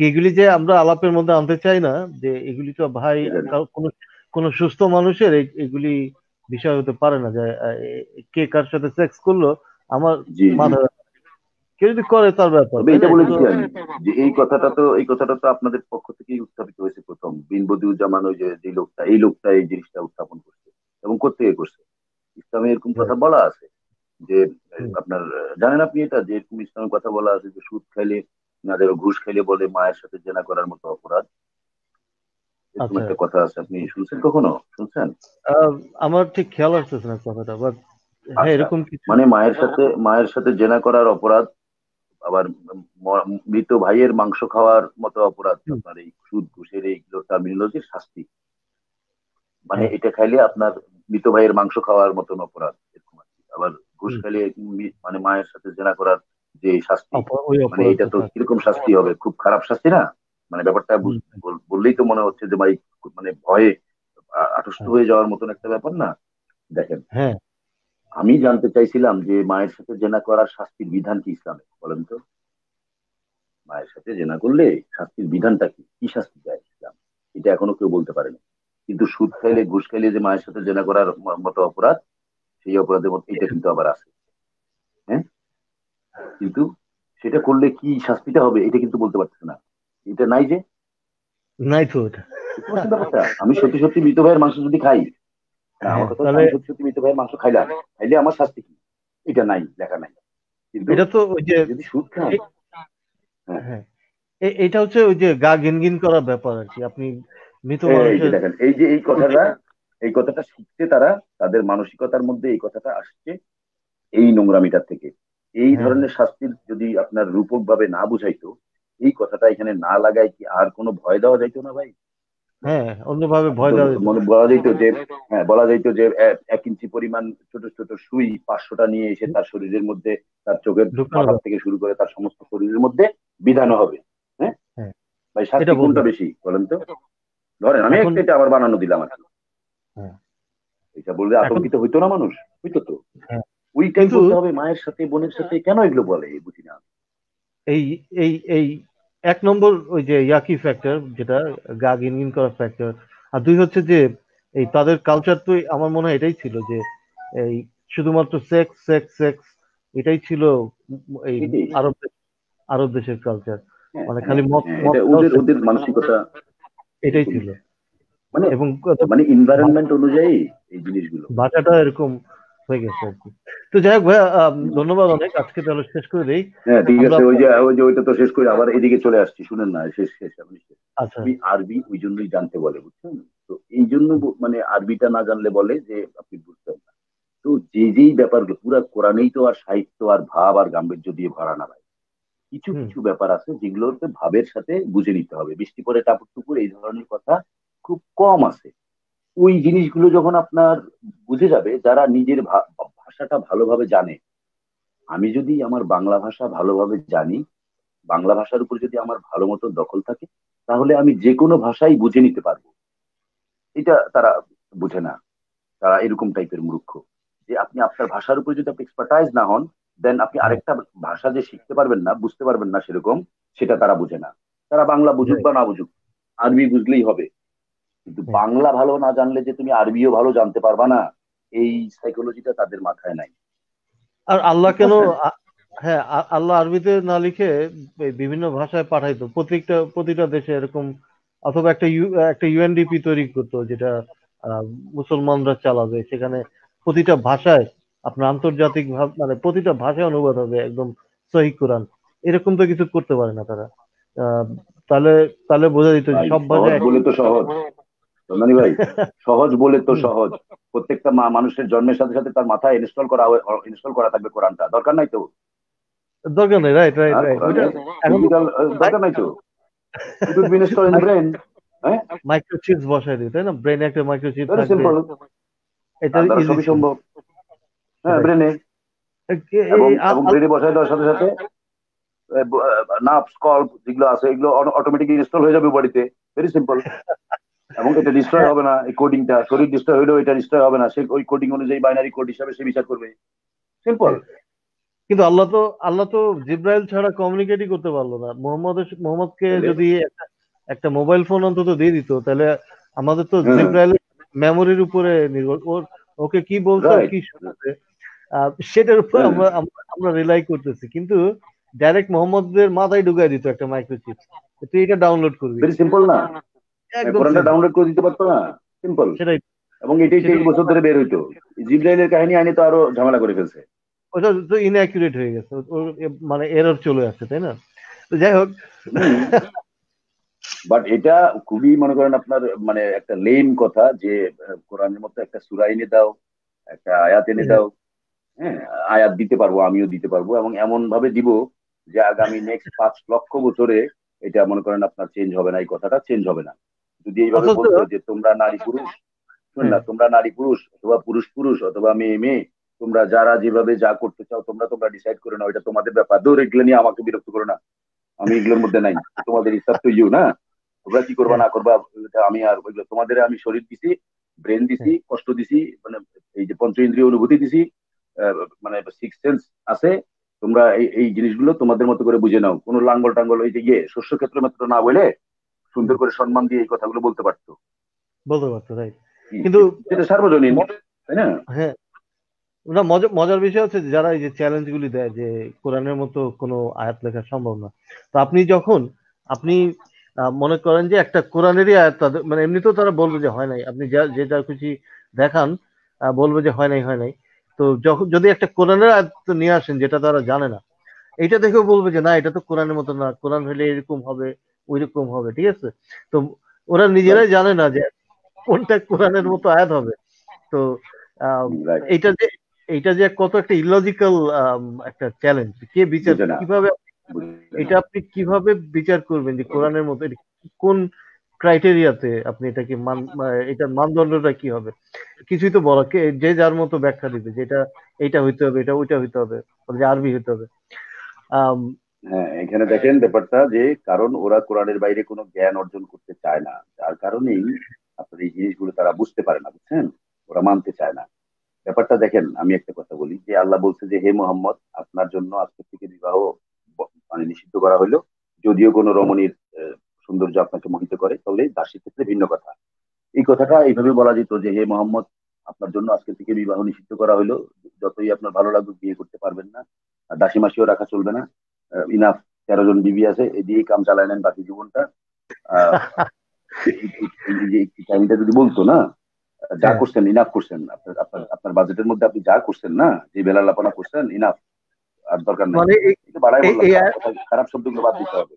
এগুলি যে আমরা আলাপের মধ্যে আনতে চাই না, যে এগুলি তো ভাই সেটাই। কোনো কোনো সুস্থ মানুষের এগুলি বিষয় হতে পারে না, যে কে কার সাথে সেক্স করলো আমার জি, জি। মাথা ব্যথা। কেউ যদি করে তার ব্যাপার, তবে তাই না? এটা বলে এটা তো দিচ্ছি আমি যে এই কথাটা তো আপনাদের পক্ষ থেকেই উত্থাপিত হয়েছে প্রথম, বিন বদিউজ্জামান, ওই যে যে লোকটা, এই লোকটা এই জিনিসটা উত্থাপন করছে, এবং কোত্থেকে করছে? ইসলামে এরকম কথা right. বলা আছে যে হুম। আপনার জানেন আপনি এটা, যে এরকম ইসলামের কথা বলা আছে যে সুদ খাইলে না, যারা ঘুষ খাইলে বলে মায়ের সাথে জেনা করার মতো অপরাধ, এরকম আচ্ছা। একটা কথা আছে, আপনি শুনছেন কখনো? শুনছেন? আহ, আমার ঠিক খেয়াল আসতেছে না কথাটা, বাট হ্যাঁ, আচ্ছা, এরকম কিছু। মানে মায়ের সাথে জেনা করার অপরাধ, আবার মৃত ভাইয়ের মাংস খাওয়ার মতো অপরাধ, হুম, আপনার এই সুদ ঘুষের এইগুলো টার্মিনোলজির শাস্তি, মানে হ্যাঁ। এটা খাইলে আপনার মৃত ভাইয়ের মাংস খাওয়ার মতন অপরাধ, এরকম আর কি। আবার ঘুষ হুম, খাইলে মানে মায়ের সাথে জেনা করার যে শাস্তি, ওই মানে এটা অপরাধটা তো থাকে। কিরকম শাস্তি হবে, খুব খারাপ শাস্তি না? মানে ব্যাপারটা হুম, বললেই তো মনে হচ্ছে যে ভাই মানে ভয়ে আটস্থ হ্যাঁ, হয়ে যাওয়ার মতন একটা ব্যাপার না। দেখেন, হ্যাঁ। আমি জানতে চাইছিলাম যে মায়ের সাথে জেনা করার শাস্তির বিধান কি ইসলামে, বলেন তো? মায়ের সাথে জেনা করলে শাস্তির বিধানটা কি, কি শাস্তি দেয় ইসলাম? এটা এখনো কেউ বলতে পারেনি। কিন্তু সুদ খাইলে, ঘুষ খাইলে যে মায়ের সাথে জেনা করার মতো অপরাধ, সেই অপরাধের মধ্যে এটা কিন্তু আবার আছে। হ্যাঁ, কিন্তু সেটা করলে কি শাস্তিটা হবে এটা কিন্তু বলতে পারতেছে না, এটা নাই যে। নাই তো ওটা। বুঝতে পারছেন ব্যাপারটা? আমি সত্যি সত্যি মৃত ভাইয়ের মাংস যদি খাই, না আমার হ্যাঁ, কথা হচ্ছে তাহলে আমি সত্যি সত্যি মৃত ভাইয়ের মাংস খাইলাম, খাইলে আমার শাস্তি কি, এটা নাই, লেখা নাই। কিন্তু এটা তো ওই যে যদি সুদ খান, এ- হ্যাঁ, হ্যাঁ, এটা হচ্ছে ওই যে গা ঘিন ঘিন করার ব্যাপার আর কি। আপনি মৃত এই যে মানুষের দেখেন, এই যে এই কথাটা শিখছে তারা, তাদের মানসিকতার মধ্যে এই কথাটা আসছে এই নোংরামিটার থেকে। এই হ্যাঁ, হ্যাঁ, ধরনের শাস্তির যদি আপনার রূপক ভাবে না বুঝাইতো, এই কথাটা এখানে না লাগাই কি আর কোনো ভয় দেওয়া যাইতো না ভাই? হ্যাঁ, অন্যভাবে আপনি ভয় তো দেওয়া যেত। মনে বলা যেত যে, হ্যাঁ বলা যেত যে 1 ইঞ্চি পরিমাণ ছোট ছোট সুই 500টা নিয়ে এসে তার শরীরের মধ্যে, তার চোখের ঢুকানো মাথার যাবে। থেকে শুরু করে তার সমস্ত শরীরের মধ্যে বিধানো হবে। হ্যাঁ, হ্যাঁ, ভাই এটা শাস্তি বলতে কোনটা হবে। বেশি বলেন তো? ধরেন আমি এখন একটা এটা আবার বানানো দিলাম আর কি, হ্যাঁ, এটা বললে এখন আতঙ্কিত হইতো না মানুষ? হইতো তো। হ্যাঁ, ওইটাই কিন্তু বলতে হবে মায়ের সাথে বোনের সাথে, কেন এগুলো বলে বুঝি না। এই এই এই এক নম্বর ওই যে ইয়াকি ফ্যাক্টর, যেটা গা গিনগিন করা ফ্যাক্টর। আর দুই হচ্ছে যে এই তাদের কালচার তো আমার মনে হয় এটাই ছিল যে এই শুধুমাত্র সেক্স সেক্স সেক্স, এটাই ছিল এই এটাই। আরব আরব দেশের কালচার। হ্যাঁ মানে হ্যাঁ খালি মদ হ্যাঁ, মদ এটা খাও ওদের sex ওদের করো, মানসিকতা এটাই এরকমই। ছিল। মানে এবং মানে ইনভায়রনমেন্ট অনুযায়ী এই জিনিসগুলো। ভাষাটা এরকম হয়ে গেছে আর কি। তো যাই হোক ভাইয়া, ধন্যবাদ অনেক, আজকে তাহলে শেষ করে দেই। হ্যাঁ ঠিক আমরা আছে, ওই যে ওইটা তো শেষ করে আবার এদিকে চলে আসছি, শুনেন না, শেষ শেষ আমি শেষ। আচ্ছা। ওই আরবি ওই জন্যই জানতে বলে, বুঝছেন? তো এই জন্য মানে আরবিটা না জানলে বলে যে আপনি বুঝতেন না। তো যে যেই ব্যাপারগুলো পুরা কোরআনেই তো আর সাহিত্য আর ভাব আর গাম্ভীর্য দিয়ে ভরা না ভাই। কিছু হুম। কিছু ব্যাপার আছে যেগুলোতে ভাবের সাথে বুঝে নিতে হবে, বৃষ্টি পরে টাপুর টুপুর এই ধরনের কথা খুব কম আছে। ওই জিনিসগুলো যখন আপনার বুঝে যাবে, যারা নিজের ভাষাটা ভালোভাবে জানে, আমি যদি আমার বাংলা ভাষা ভালোভাবে জানি, বাংলা ভাষার উপর যদি আমার ভালো মতো দখল থাকে, তাহলে আমি যে কোনো ভাষাই বুঝে নিতে পারবো। এটা তারা বুঝে না, তারা এরকম টাইপের মূর্খ, যে আপনি আপনার ভাষার উপর যদি আপনি এক্সপার্টাইজ না হন, দেন আপনি হ্যাঁ, আরেকটা ভাষা যে শিখতে পারবেন না, বুঝতে পারবেন না সেরকম, সেটা তারা বুঝে না। তারা বাংলা বুঝুক right, বা না বুঝুক, আরবি বুঝলেই হবে। কিন্তু হ্যাঁ। বাংলা ভালো না জানলে যে তুমি আরবিও ভালো জানতে পারবা না, এই সাইকোলজিটা তাদের মাথায় নাই। আর আল্লাহ বুঝতে কেন পারছেন? হ্যাঁ, আল্লাহ আরবিতে না লিখে এই বিভিন্ন ভাষায় পাঠাইতো প্রতিটা দেশে এরকম, অথবা একটা ইউএনডিপি তৈরি করতো, যেটা আহ, মুসলমানরা চালাবে, সেখানে প্রতিটা ভাষায় আপনার আন্তর্জাতিক মানে প্রতিটা ভাষায় অনুবাদ হবে একদম সহি কোরআন। এরকম তো কিছু করতে পারে না তারা। আহ, তাহলে তাহলে বোঝা যেত যে ভাই সব সহজ ভাষায় বলে তো সহজ, সোনালী ভাই, সহজ বলে তো হুম, সহজ। প্রত্যেকটা মানুষের জন্মের সাথে সাথে তার মাথায় ইনস্টল করা থাকবে কোরআনটা, দরকার নাই তো। দরকার নেই, রাইট রাইট আর রাইট ওইটা। কোরআনের এখন ফিজিক্যাল দরকার নাই তো, it would be install in brain. হ্যাঁ, মাইক্রোচিপস বসাই দিই, তাই না? ব্রেনে একটা মাইক্রোচিপ ভেরি থাকবে, সিম্পল, এটা তার দ্বারা ইজি সবই ছিল। সম্ভব। হ্যাঁ সেটাই। ব্রেনে, এবং এবং ব্রেনে বসায় দেওয়ার সাথে সাথে নার্ভ স্কল্প যেগুলো আছে এগুলো অটোমেটিক ইনস্টল হয়ে যাবে বডিতে। Very simple. এবং এটা ডিস্ট্রয় হ্যাঁ, হবে না, এই কোডিংটা শরীর ডিস্ট্রয় হলেও এটা ডিস্ট্রয় হবে না, সে ওই কোডিং অনুযায়ী বাইনারি কোড হিসাবে সে বিচার করবে। সিম্পল। হ্যাঁ। কিন্তু আল্লাহ তো জিব্রাইল ছাড়া কমিউনিকেটই করতে পারলো না। মোহাম্মদকে তাহলে যদি একটা একটা মোবাইল ফোন অন্তত দিয়ে দিত, তাহলে আমাদের তো হ্যাঁ, জিব্রাইলের মেমোরির উপরে নির্ভর, ওকে কি বলছে, ও রাইট। কি শুনছে, সেটার উপর হ্যাঁ, আমরা আমরা আমরা রিলাই করতেছি। কিন্তু ডাইরেক্ট মোহাম্মদের মাথায় ঢুকাই দিত একটা মাইক্রোচিপ, তুই এটা ডাউনলোড করবি। ভেরি সিম্পল না? একদম কোরআনটা সিম্পল। ডাউনলোড করে দিতে পারতো না? সিম্পল। সেটাই। এবং এটাই সেটা 23 বছর ধরে বের হইতো। জিব্রাইলের কাহিনী আইনে তো আরো ঝামেলা করে ফেলছে। ওটা তো ইনঅ্যাকুরেট হয়ে গেছে, মানে এরর চলে আসছে, তাই না? তো যাই হোক। হুম। বাট এটা খুবই মনে করেন আপনার মানে একটা লেম কথা যে কোরআনের মতো একটা সূরা এনে দাও, একটা আয়াত এনে দাও। হ্যাঁ, আয়াত দিতে পারবো, আমিও দিতে পারবো, এবং এমন ভাবে দিব যে আগামী নেক্সট 5 লক্ষ বছরে এটা মনে করেন আপনার চেঞ্জ হবে না, এই কথাটা চেঞ্জ হবে না। যদি এইভাবে অথচ বলতো যে তোমরা নারী পুরুষ, শুন হ্যাঁ, না, তোমরা নারী পুরুষ অথবা পুরুষ পুরুষ অথবা মেয়ে মেয়ে, তোমরা যারা যেভাবে যা করতে চাও তোমরা তোমরা ডিসাইড করে নাও, এটা তোমাদের ব্যাপার, দৌড় এগুলো নিয়ে আমাকে বিরক্ত করো না, আমি এগুলোর মধ্যে নাই, তোমাদের ইচ্ছা তো ইউ না, তোমরা কি করবা হ্যাঁ, না করবা এটা আমি আর ওইগুলো, তোমাদের আমি শরীর দিছি, ব্রেন দিছি, হ্যাঁ, কষ্ট দিছি, মানে এই যে পঞ্চ ইন্দ্রিয় অনুভূতি দিছি, মানে সিক্স সেন্স আছে, তোমরা এই এই জিনিসগুলো তোমাদের মতো করে বুঝে নাও। কোনো লাঙ্গল টাঙ্গল ওই যে শস্য ক্ষেত্র মাত্র না বলে সুন্দর হুম, করে সম্মান দিয়ে এই কথাগুলো বলতে পারতো। বলতে পারতো, রাইট। কি, কিন্তু সেটা সার্বজনীন, ম- তাই না? হ্যাঁ, না, মজার বিষয় হচ্ছে যে যারা এই যে চ্যালেঞ্জ গুলি দেয় যে কোরআনের মতো কোনো আয়াত লেখা সম্ভব না, তো আপনি মনে করেন যে একটা কোরআনেরই আয়াত তাদের, মানে এমনিতেও তারা বলবে যে হয় নাই, আপনি যেটা খুশি দেখান, বলবে যে হয় নাই হয় নাই। তো যখন যদি একটা কোরআনের আয়াত নিয়ে আসেন যেটা তারা জানে না, এটা দেখেও বলবে যে না, এটা তো কোরআনের মতো না, কোরআন হলে এরকম হবে, ওই রকম হবে, ঠিক আছে? তো ওরা নিজেরাই রাইট, জানে না যে কোনটা কোরআনের মতো আয়াত হবে। তো আম, রাইট। এইটা যে এইটা যে কত একটা ইলজিক্যাল একটা চ্যালেঞ্জ, বুঝে না, কিভাবে বুঝে না। এটা আপনি কিভাবে বিচার করবেন যে কোরআনের মতো এটা কোন ক্রাইটেরিয়াতে আপনি এটাকে এটার মানদণ্ডটা কি হবে? কিছুই তো বলা, যে যার মতো ব্যাখ্যা দিবে, যেটা এইটা হইতে হবে, এটা ওইটা হইতে হবে, যে আরবি হইতে হবে। হ্যাঁ, এখানে দেখেন ব্যাপারটা যে কারণ ওরা কোরআনের বাইরে কোনো জ্ঞান অর্জন করতে চায় না, যার কারণেই আপনার এই জিনিসগুলো তারা বুঝতে পারে না, বুঝছেন, ওরা মানতে চায় না। ব্যাপারটা দেখেন, আমি একটা কথা বলি যে আল্লাহ বলছে যে হে মোহাম্মদ, আপনার জন্য আজকে থেকে বিবাহ মানে নিষিদ্ধ করা হলো, যদিও কোনো রমণীর সৌন্দর্য আপনাকে মোহিত করে, তাহলে দাসীর ক্ষেত্রে ভিন্ন কথা। এই কথাটা এইভাবে বলা যেত যে হে মোহাম্মদ, আপনার জন্য আজকে থেকে বিবাহ নিষিদ্ধ করা হলো, যতই আপনার ভালো লাগুক বিয়ে করতে পারবেন না, আর দাসী মাসিও রাখা চলবে না। ইনাফ, 13 জন বিবি আছে, এদিকে কাম চালায় নেন বাকি জীবনটা। আহ এই যে কাহিনীটা যদি বলতো না, যা হ্যাঁ, করছেন ইনাফ করছেন, আপনার আপনার আপনার বাজেটের মধ্যে আপনি যা করছেন না, যে বেলালাপনা করছেন ইনাফ, আর দরকার নাই। মানে এটা বাড়াই এই বললাম, এই খারাপ আয়াত- কথা, খারাপ শব্দগুলো বাদ দিতে হবে।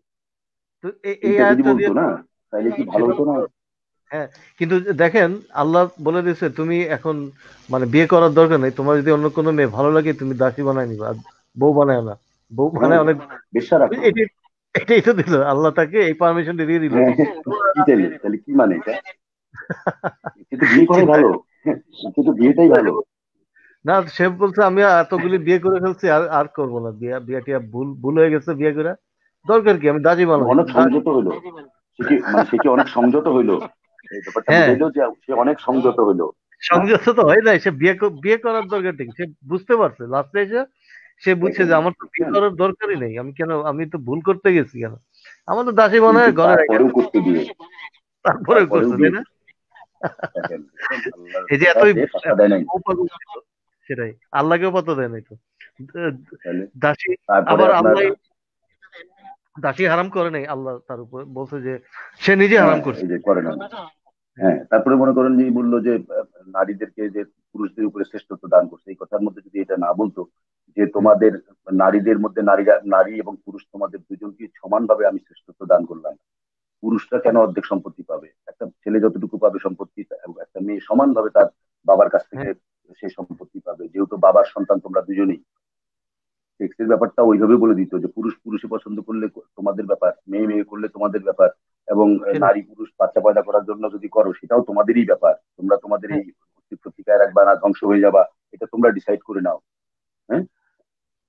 এই এইটা যদি আয়াতটা দিয়ে বলতো না, তাহলে কি ভালো সেটা হতো না? হ্যাঁ, কিন্তু দেখেন আল্লাহ বলে দিয়েছে তুমি এখন মানে বিয়ে করার দরকার নেই, তোমার যদি অন্য কোনো মেয়ে ভালো লাগে তুমি দাসী বানায় নিবা, আর বউ বানায় না। বউ হ্যাঁ, বানায় অনেক, বেশ্যা রাখো। এটাই এটাই তো দিল আল্লাহ, তাকে এই পারমিশনটা দিয়ে দিল। হ্যাঁ, কি তাহলে তাহলে কি মানে এটা? কিন্তু বিয়ে করাই চিন্তা ভালো। হ্যাঁ, কিন্তু বিয়েটাই ভালো। না, সে বলছে আমি এতগুলি বিয়ে করে ফেলছি, আর আর করবো না বিয়ে, বিয়ে টিয়া ভুল ভুল হয়ে গেছে বিয়ে করে, দরকার কি আমি দাসী মানে বানাই। অনেক সংযত হইলো। সে কি অনেক সংযত হইলো? এই ব্যাপারটা হ্যাঁ, বুঝাইলো যে সে অনেক সংযত হইলো। না, সংযত তো হয় নাই, সে বিয়ে করার দরকার ঠিক, সে বুঝতে পারছে লাস্টে এসে, সে বুঝছে দেখেন, যে আমার তো বিয়ে বুঝছেন, করার দরকারই নেই, আমি কেন, আমি তো ভুল করতে গেছি কেন, আমার তো দাসী কিন্তু বানায় ঘরে রেখে তারপরেও দিত, করতে বিয়ে, তারপরে তারপরেও করছে তাই বিয়ে না? করছে। দেখেন, বুঝছেন, আল্লাহর এই যে কথা এতই যে পাত্তা এত দেয় নাই। বউ পাগল ছিল, সেটাই আল্লাহকেও পাত্তা দেয় নাই তো। তাহলে দাসী, তারপরে আবার আপনার, আল্লাহ দাসী হারাম করে নাই, আল্লাহ তার উপর বলছে যে সে নিজে হ্যাঁ হারাম করছে। এই যে করে না, হ্যাঁ তারপরে মনে করেন যে বললো যে নারীদেরকে যে পুরুষদের উপরে শ্রেষ্ঠত্ব দান করছে, এই কথার মধ্যে যদি এটা না বলতো যে হুম, তোমাদের নারীদের মধ্যে নারী এবং পুরুষ তোমাদের দুজনকে সমানভাবে আমি শ্রেষ্ঠত্ব দান করলাম, পুরুষরা কেন অর্ধেক সম্পত্তি পাবে, একটা ছেলে যতটুকু পাবে সম্পত্তি এবং একটা মেয়ে সমানভাবে তার বাবার কাছ থেকে হ্যাঁ, সেই সম্পত্তি পাবে, যেহেতু বাবার সন্তান তোমরা দুজনেই। সেক্সের ব্যাপারটা ওইভাবে বলে দিত যে পুরুষ পুরুষে পছন্দ করলে তোমাদের ব্যাপার, মেয়ে মেয়ে করলে তোমাদের ব্যাপার, এবং সেটাই, নারী পুরুষ বাচ্চা পয়দা করার জন্য যদি করো সেটাও তোমাদেরই ব্যাপার, তোমরা তোমাদের হ্যাঁ। এই অস্তিত্ব টিকায় রাখবা না ধ্বংস হয়ে যাবা, এটা তোমরা ডিসাইড করে নাও। হ্যাঁ,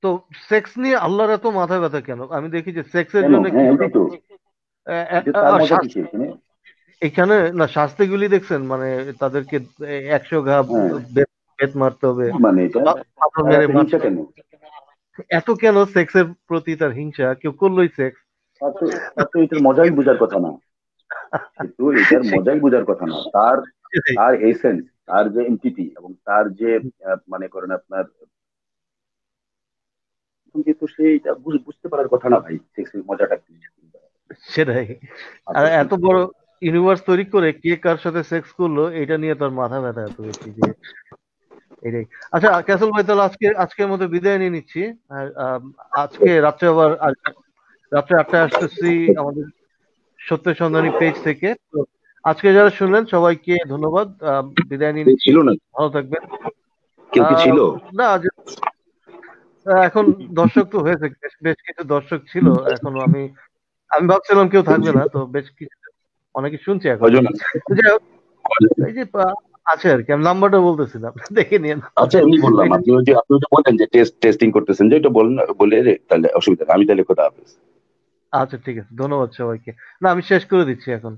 তো সেক্স নিয়ে আল্লাহর এত মাথা ব্যথা কেন? আমি দেখি যে সেক্সের কেন? জন্য হ্যাঁ, কিছু এটাই তো, এটা তার মজা কিসে এখানে? এখানে না, শাস্তিগুলি দেখছেন মানে তাদেরকে 100 ঘা হ্যাঁ, বেত বেত মারতে হবে, কি মানে এটা? পাথর তার মেরে এত হিংসা মারতে কেন? হবে। এত কেন সেক্সের প্রতি তার হিংসা? কেউ করলোই সেক্স। তার তো এটার মজাই বোঝার কথা না। সে তো এটার মজাই বোঝার কথা না, তার সেটাই। তার এসেন্স, তার যে এন্টিটি এবং তার যে মানে করেন আপনার, কিন্তু সে এটা বুঝতে পারার কথা না ভাই, সেক্সের মজাটা কি। সেটাই। আর আচ্ছা ঠিক এত বড় ইউনিভার্স তৈরি করে কে কার সাথে সেক্স করলো এটা নিয়ে তার মাথা ব্যথা এত বেশি যে এটাই। আচ্ছা ক্যাসল ভাই, তাহলে আজকের মতো বিদায় নিয়ে নিচ্ছি। আর আজকে রাত্রে আবার রাত্রে 8টায় আসতেছি আমাদের সত্যের সন্ধানী পেজ থেকে। তো আজকে যারা শুনলেন সবাইকে ধন্যবাদ, বিদায় নিয়ে নিচ্ছি। ছিল না, ভালো থাকবেন। কেউ কি আহ ছিল? না, এখন দর্শক তো হয়েছে, বেশ বেশ কিছু দর্শক ছিল এখনো, আমি আমি ভাবছিলাম কেউ থাকবে না, তো বেশ কিছু অনেকে শুনছে এখনো। কয়জন আছে? তো যাই হোক, এই যে আছে আর কি, আমি নাম্বারটা বলতেছিলাম দেখে নিন। আচ্ছা, এমনি বললাম, এটা আপনি যে বললেন যে টেস্টিং করতেছেন, যে এটা বলেন, বলে তাহলে অসুবিধা নেই, আমি তাহলে খোদা হাফেজ। আচ্ছা, ঠিক আছে, ধন্যবাদ সবাইকে। না, আমি শেষ করে দিচ্ছি এখন।